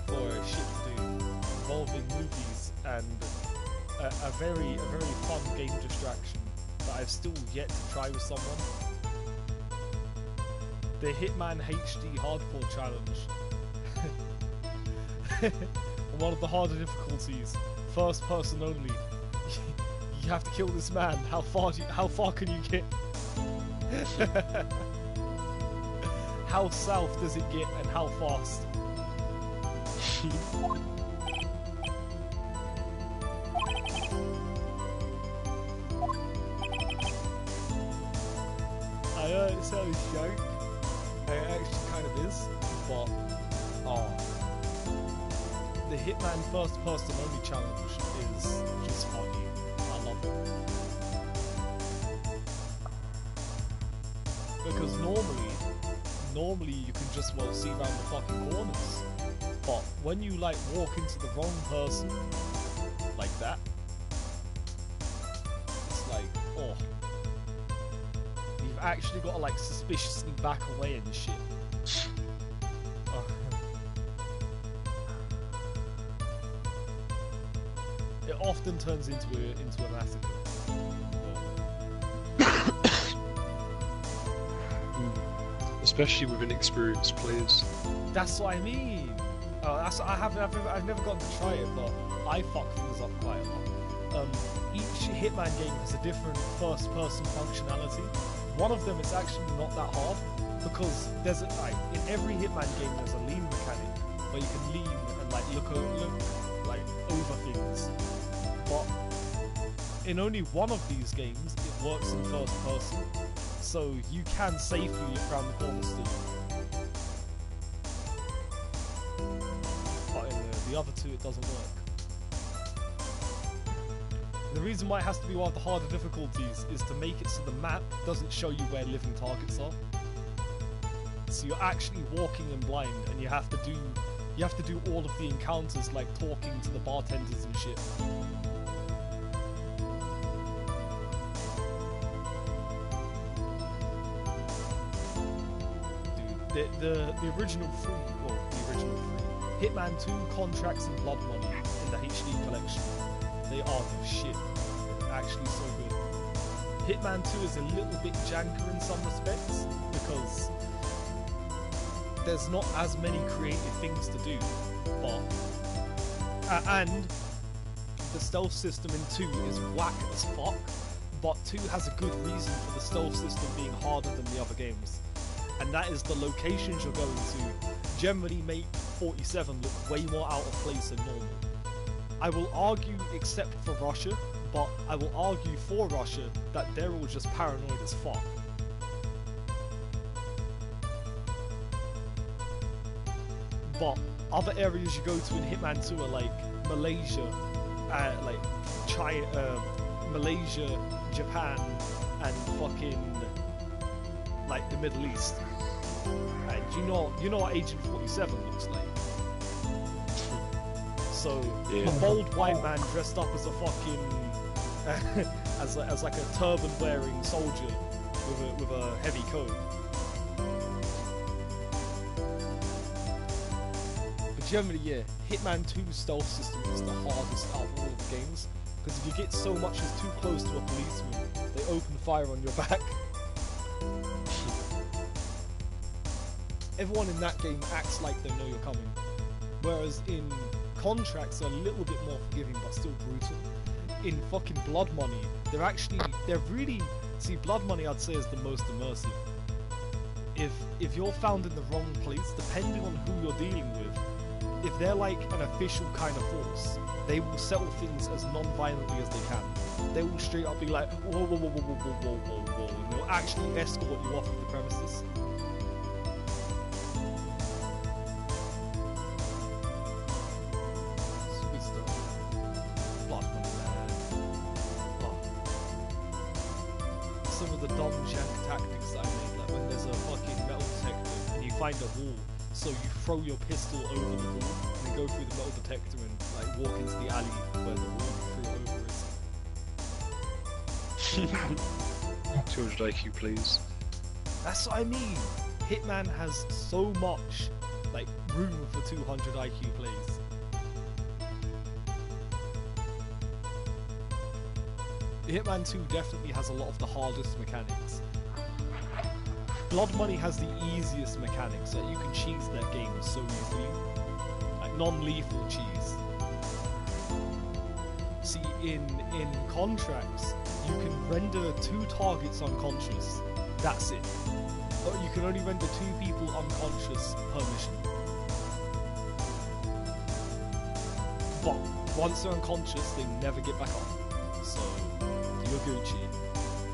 Speaker 5: for shit to do involving movies and a very fun game distraction that I've still yet to try with someone. The Hitman HD Hardcore Challenge. One of the harder difficulties, first person only. You have to kill this man. How far can you get? How south does it get and how fast? I know it sounds joke. It actually kind of is, but the Hitman first person only challenge is just funny. I love it. Because normally you can just see around the fucking corners. But when you like walk into the wrong person like that, it's like, oh, you've actually got to like suspiciously back away and shit. It often turns into a massacre.
Speaker 2: Especially with inexperienced players.
Speaker 5: That's what I mean. I've never gotten to try it, but I fuck things up quite a lot. Each Hitman game has a different first-person functionality. One of them is actually not that hard because there's in every Hitman game there's a lean mechanic where you can lean and like look over things. But in only one of these games it works in first person, so you can safely look around the corner still. But in the other two it doesn't work. The reason why it has to be one of the harder difficulties is to make it so the map doesn't show you where living targets are. So you're actually walking in blind and you have to do all of the encounters like talking to the bartenders and shit. The original three, Hitman 2, Contracts and Blood Money in the HD collection, they are the shit. They're actually so good. Hitman 2 is a little bit janker in some respects because there's not as many creative things to do, but and the stealth system in 2 is whack as fuck, but 2 has a good reason for the stealth system being harder than the other games. And that is the locations you're going to generally make 47 look way more out of place than normal. I will argue, except for Russia, but I will argue for Russia that they're all just paranoid as fuck. But other areas you go to in Hitman 2 are like Malaysia, like China, Malaysia, Japan, and fucking like the Middle East. And you know what Agent 47 looks like. So a bold white man dressed up as a fucking as like a turban wearing soldier with a heavy coat. But generally, yeah, Hitman 2's stealth system is the hardest out of all of the games because if you get so much as too close to a policeman, they open fire on your back. Everyone in that game acts like they know you're coming, whereas in Contracts are a little bit more forgiving but still brutal. In fucking Blood Money, they're really see Blood Money I'd say is the most immersive. If you're found in the wrong place, depending on who you're dealing with, if they're like an official kind of force, they will settle things as non-violently as they can. They will straight up be like, whoa, whoa, whoa, whoa, whoa, whoa, whoa, whoa, and they'll actually escort you off of the premises. Sweet stuff. Blood Money, man. Oh. Some of the dumb jank tactics that I made, like when there's a fucking metal detector and you find a wall, so you throw your pistol over the wall and then go through the metal detector and like walk into the alley where the wall threw over is.
Speaker 2: 200 IQ, please.
Speaker 5: That's what I mean. Hitman has so much, like, room for 200 IQ plays. Hitman 2 definitely has a lot of the hardest mechanics. Blood Money has the easiest mechanics, that you can cheese that game so easily. Like non-lethal cheese. See, in contracts, you can render 2 targets unconscious. That's it. But you can only render 2 people unconscious per mission. But once they're unconscious, they never get back up. So you're Gucci.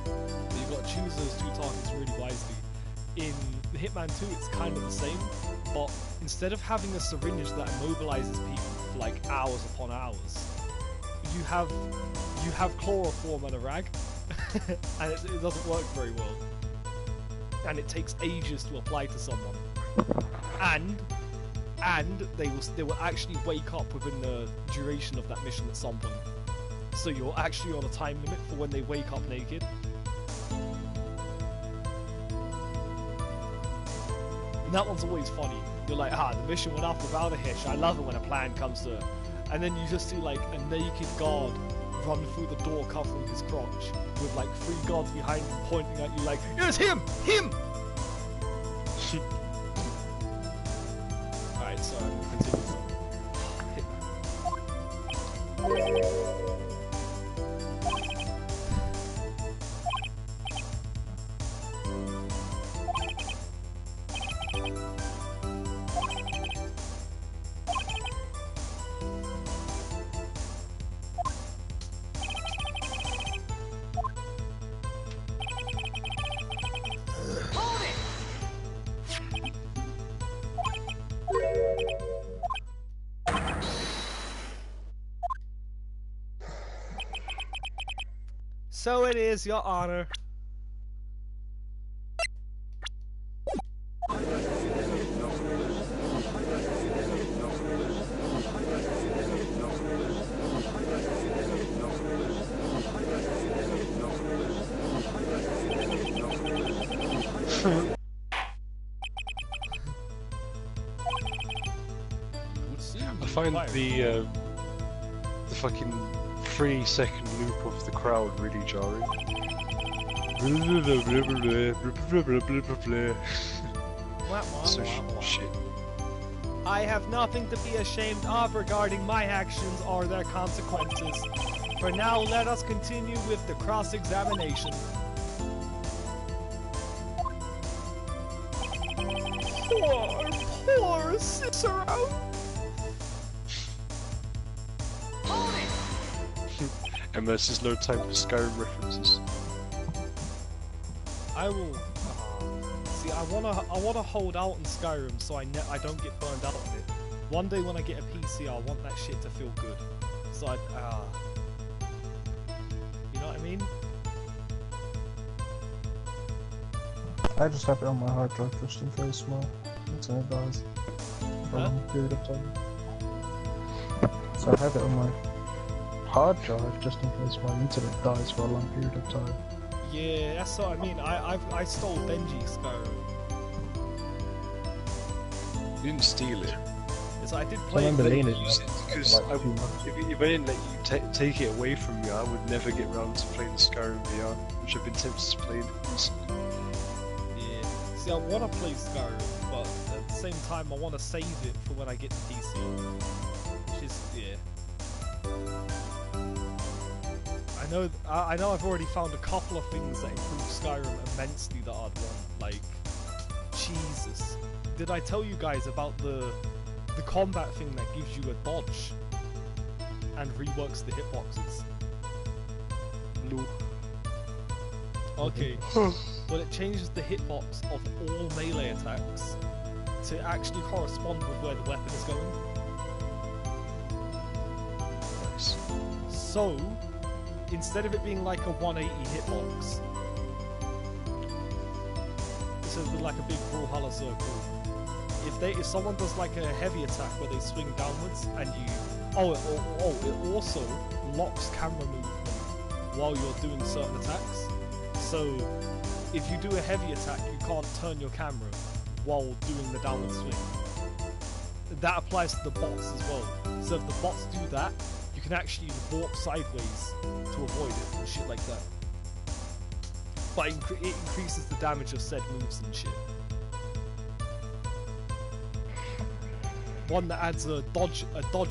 Speaker 5: So you've got to choose those 2 targets really wisely. In Hitman 2, it's kind of the same, but instead of having a syringe that immobilizes people for like hours upon hours, you have chloroform and a rag, and it doesn't work very well, and it takes ages to apply to someone, and they will actually wake up within the duration of that mission at some point. So you're actually on a time limit for when they wake up naked. And that one's always funny. You're like, the mission went off without a hitch. I love it when a plan comes to it. And then you just see like a naked guard run through the door covering his crotch with like 3 guards behind him pointing at you like, it's him! Him! Alright, so I'm gonna continue on. So it is, Your Honor.
Speaker 2: I find the fucking 3-second loop of the crowd really jarring. So shit.
Speaker 5: I have nothing to be ashamed of regarding my actions or their consequences. For now, let us continue with the cross-examination. Poor Cicero!
Speaker 2: And there's no time for Skyrim references.
Speaker 5: I will. See, I wanna hold out on Skyrim so I don't get burned out on it. One day when I get a PC, I want that shit to feel good. So you know what I mean?
Speaker 4: I just have it on my hard drive just in case my internet dies for a long period of time. So I have it on my hard drive just in case my internet dies for a long period of time.
Speaker 5: Yeah, that's what I mean. I stole Benji's Skyrim.
Speaker 2: You didn't steal it.
Speaker 5: Yes, I did play
Speaker 4: remember
Speaker 5: it.
Speaker 4: Lena
Speaker 2: Use it because
Speaker 4: like a few months.
Speaker 2: if I didn't let you take it away from me, I would never get round to playing the Skyrim VR, which I've been tempted to play recently.
Speaker 5: Yeah. See, I want to play Skyrim, but at the same time, I want to save it for when I get to PC. Which is, yeah. I know I've already found a couple of things that improve Skyrim immensely that I'd want. Like, Jesus. Did I tell you guys about the combat thing that gives you a dodge and reworks the hitboxes?
Speaker 2: No.
Speaker 5: Okay. Well, it changes the hitbox of all melee attacks to actually correspond with where the weapon is going.
Speaker 2: Nice.
Speaker 5: So, instead of it being like a 180 hitbox, this is with like a big Brawlhalla circle. If someone does like a heavy attack where they swing downwards and you, it also locks camera movement while you're doing certain attacks. So if you do a heavy attack, you can't turn your camera while doing the downward swing. That applies to the bots as well. So if the bots do that, you can actually walk sideways to avoid it and shit like that. But it increases the damage of said moves and shit. One that adds a dodge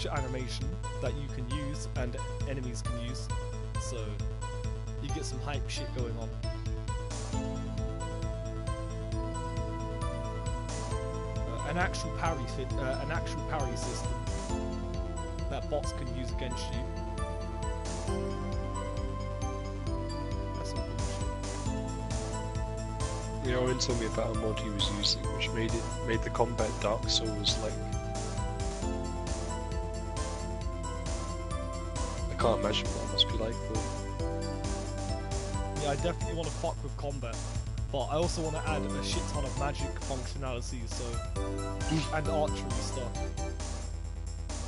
Speaker 5: animation that you can use and enemies can use. So you get some hype shit going on. An actual parry system that bots can use against you. That's some cool shit.
Speaker 2: You know, Owen told me about a mod he was using, which made the combat Dark Souls like. I can't imagine what it must be like, though.
Speaker 5: Yeah, I definitely want to fuck with combat. But I also want to add a shit ton of magic functionality, and archery stuff.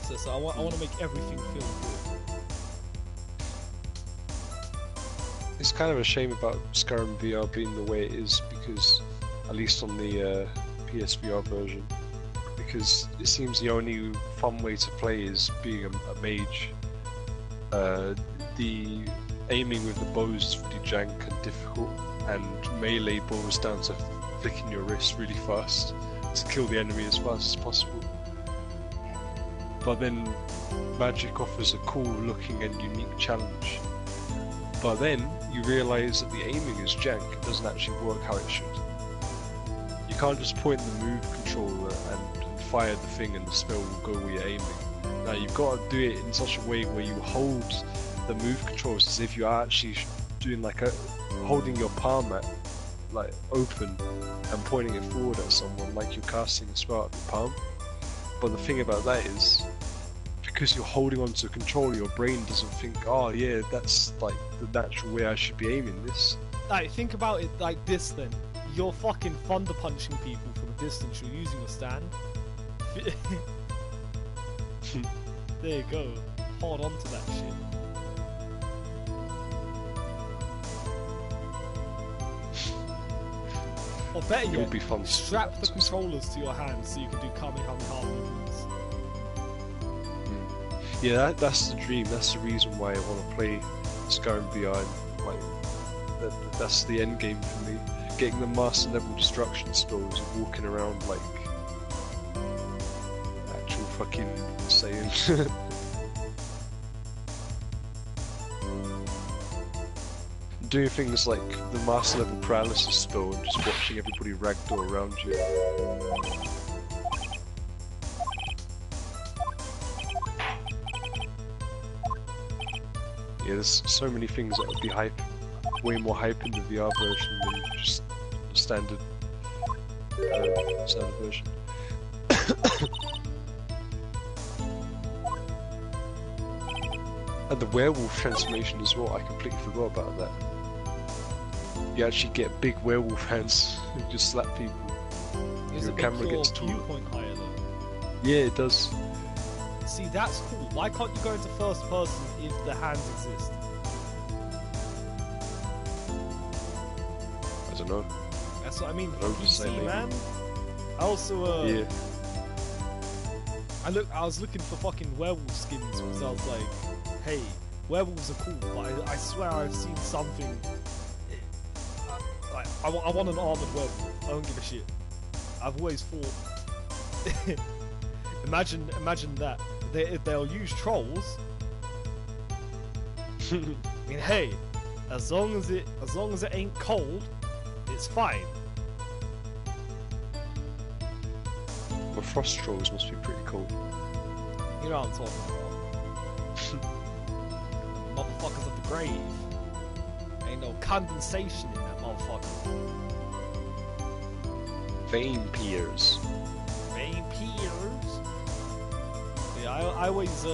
Speaker 5: So I want to make everything feel good.
Speaker 2: It's kind of a shame about Skyrim VR being the way it is, because at least on the PSVR version, because it seems the only fun way to play is being a mage. The aiming with the bow is really jank and difficult, and melee boils down to flicking your wrist really fast to kill the enemy as fast as possible. But then magic offers a cool looking and unique challenge. But then you realise that the aiming is jank, it doesn't actually work how it should. You can't just point the move controller and fire the thing and the spell will go where you're aiming. Now you've got to do it in such a way where you hold the move controls as if you are actually doing like holding your palm like open and pointing it forward at someone like you're casting a spell at the palm. But the thing about that is, because you're holding onto a controller, your brain doesn't think, oh yeah, that's like the natural way I should be aiming this.
Speaker 5: Like, think about it like this then. You're fucking thunder punching people from a distance, you're using a stand. There you go. Hold on to that shit. Or better yet,
Speaker 2: be fun.
Speaker 5: strap the controllers to your hands so you can do Kamehameha movements.
Speaker 2: Yeah, that's the dream. That's the reason why I want to play Skyrim VR. Like, that's the end game for me. Getting the master level destruction spells and walking around like actual fucking insane. Doing things like the master level paralysis spell and just watching everybody ragdoll around you. Yeah, there's so many things that would be way more hype in the VR version than just the standard version. And the werewolf transformation as well, I completely forgot about that. You actually get big werewolf hands and just slap people. Your camera gets taller.
Speaker 5: Viewpoint higher though.
Speaker 2: Yeah, it does.
Speaker 5: See, that's cool. Why can't you go into first person if the hands exist?
Speaker 2: I don't know.
Speaker 5: That's what I mean.
Speaker 2: I don't
Speaker 5: You
Speaker 2: say
Speaker 5: see,
Speaker 2: maybe.
Speaker 5: man. I also
Speaker 2: Yeah.
Speaker 5: I was looking for fucking werewolf skins because I was like, hey, werewolves are cool, but I swear I've seen something. Like, I want an armored werewolf. I don't give a shit. I've always thought. imagine that they'll use trolls. I mean, hey, as long as it ain't cold, it's fine.
Speaker 2: Well, frost trolls must be pretty cool.
Speaker 5: You know what I'm talking about. Motherfuckers of the grave. Ain't no condensation in that motherfucker.
Speaker 2: Vampires.
Speaker 5: Vampires. Yeah, I always I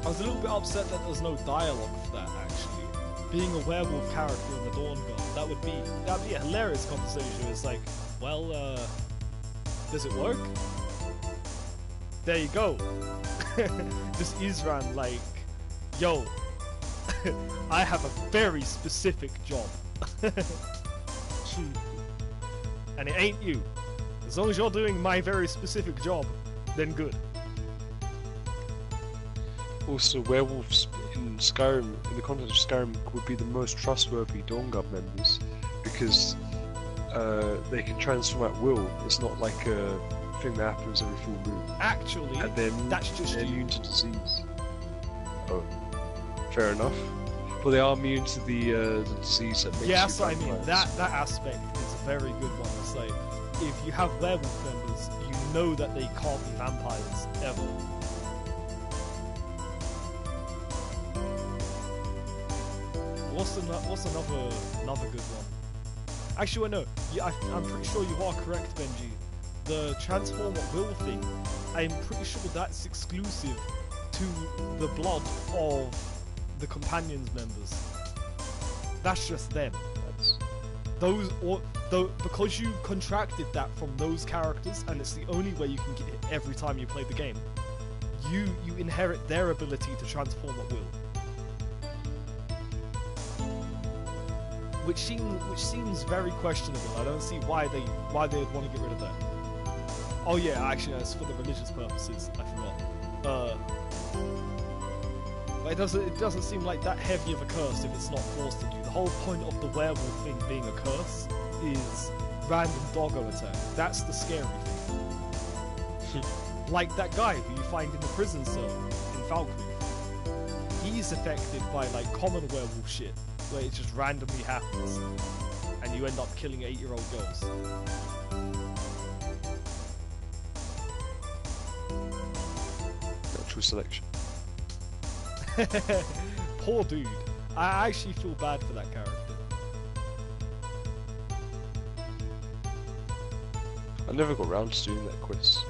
Speaker 5: was a little bit upset that there's no dialogue for that actually. Being a werewolf character in the Dawn Guard, that'd be a hilarious conversation. It's like, well, does it work? There you go. Just Isran like, yo, I have a very specific job. And it ain't you. As long as you're doing my very specific job, then good.
Speaker 2: Also, werewolves in Skyrim, in the context of Skyrim, would be the most trustworthy Dawnguard members because they can transform at will. It's not like a thing that happens every full moon.
Speaker 5: Actually,
Speaker 2: And
Speaker 5: that's just
Speaker 2: they're
Speaker 5: you.
Speaker 2: immune to disease. Oh, fair enough. Well, they are immune to the disease that makes
Speaker 5: Yeah,
Speaker 2: you
Speaker 5: that's what I mean.
Speaker 2: vampires.
Speaker 5: That aspect is a very good one. It's like, if you have werewolf members, you know that they can't be vampires, ever. What's another good one? Actually, no. Yeah, I'm pretty sure you are correct, Benji. The transform at will thing, I'm pretty sure that's exclusive to the blood of the companions members. That's just them. Because you contracted that from those characters, and it's the only way you can get it every time you play the game. You inherit their ability to transform at will. Which seems very questionable. I don't see why they'd want to get rid of that. Oh yeah, actually, it's for the religious purposes. I forgot. But it doesn't seem like that heavy of a curse if it's not forced to do. The whole point of the werewolf thing being a curse is random doggo attack. That's the scary thing. Like that guy who you find in the prison cell in Valkyrie. He's affected by like common werewolf shit, where it just randomly happens, and you end up killing 8-year-old girls.
Speaker 2: Natural selection.
Speaker 5: Poor dude. I actually feel bad for that character.
Speaker 2: I never got around to doing that quest.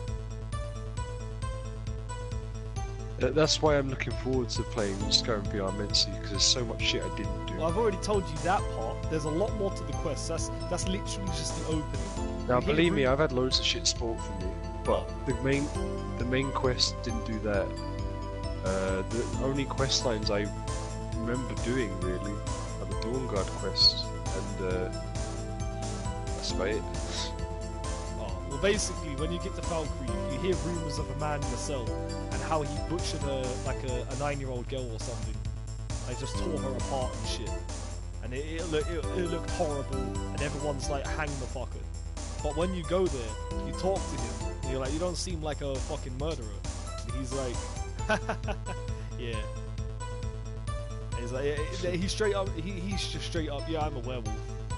Speaker 2: That's why I'm looking forward to playing Skyrim VR immensely, because there's so much shit I didn't do.
Speaker 5: Well, I've already told you that part. There's a lot more to the quest. That's literally just the opening.
Speaker 2: Now, believe me, I've had loads of shit spoiled for me, but the main quest didn't do that. The only quest lines I remember doing really are the Dawnguard quests, and that's about it.
Speaker 5: Oh, well, basically, when you get to Valkyrie, you hear rumors of a man in a cell and how he butchered a 9-year-old girl or something. They just tore her apart and shit, and it looked horrible, and everyone's like, hang the fucker. But when you go there, you talk to him, and you're like, you don't seem like a fucking murderer. And he's like, yeah. And he's like, he's straight up, he's just straight up, yeah, I'm a werewolf.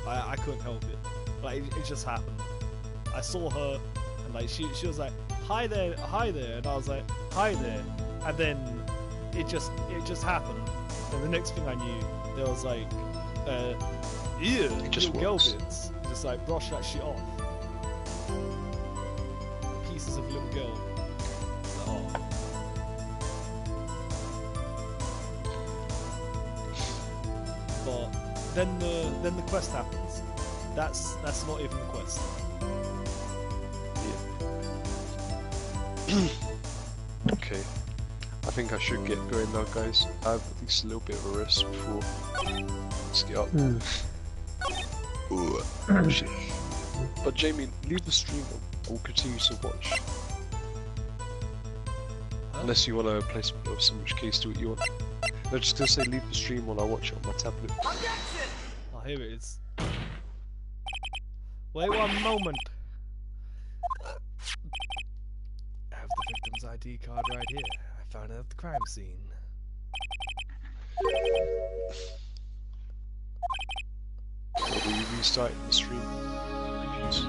Speaker 5: I couldn't help it. Like, it just happened. I saw her, and like, she was like, hi there, and I was like, hi there. And then it just happened. And the next thing I knew, there was like, ew,
Speaker 2: just
Speaker 5: little girl
Speaker 2: works.
Speaker 5: bits. Just like, brush that shit off. Pieces of little girl. It's like, oh. But then the quest happens. That's not even the quest.
Speaker 2: Okay, I think I should get going now, guys. I have at least a little bit of a rest before. Let's get up. Ooh, oh, shit. But Jamie, leave the stream. I will continue to watch.
Speaker 5: Huh?
Speaker 2: Unless you want to play some, in which case do what you want. No, just gonna say leave the stream while I watch it on my tablet.
Speaker 5: Oh, here it is. Wait 1 moment. I have the victim's ID card right here. I found it at the crime scene.
Speaker 2: Will you restart the stream? Confused.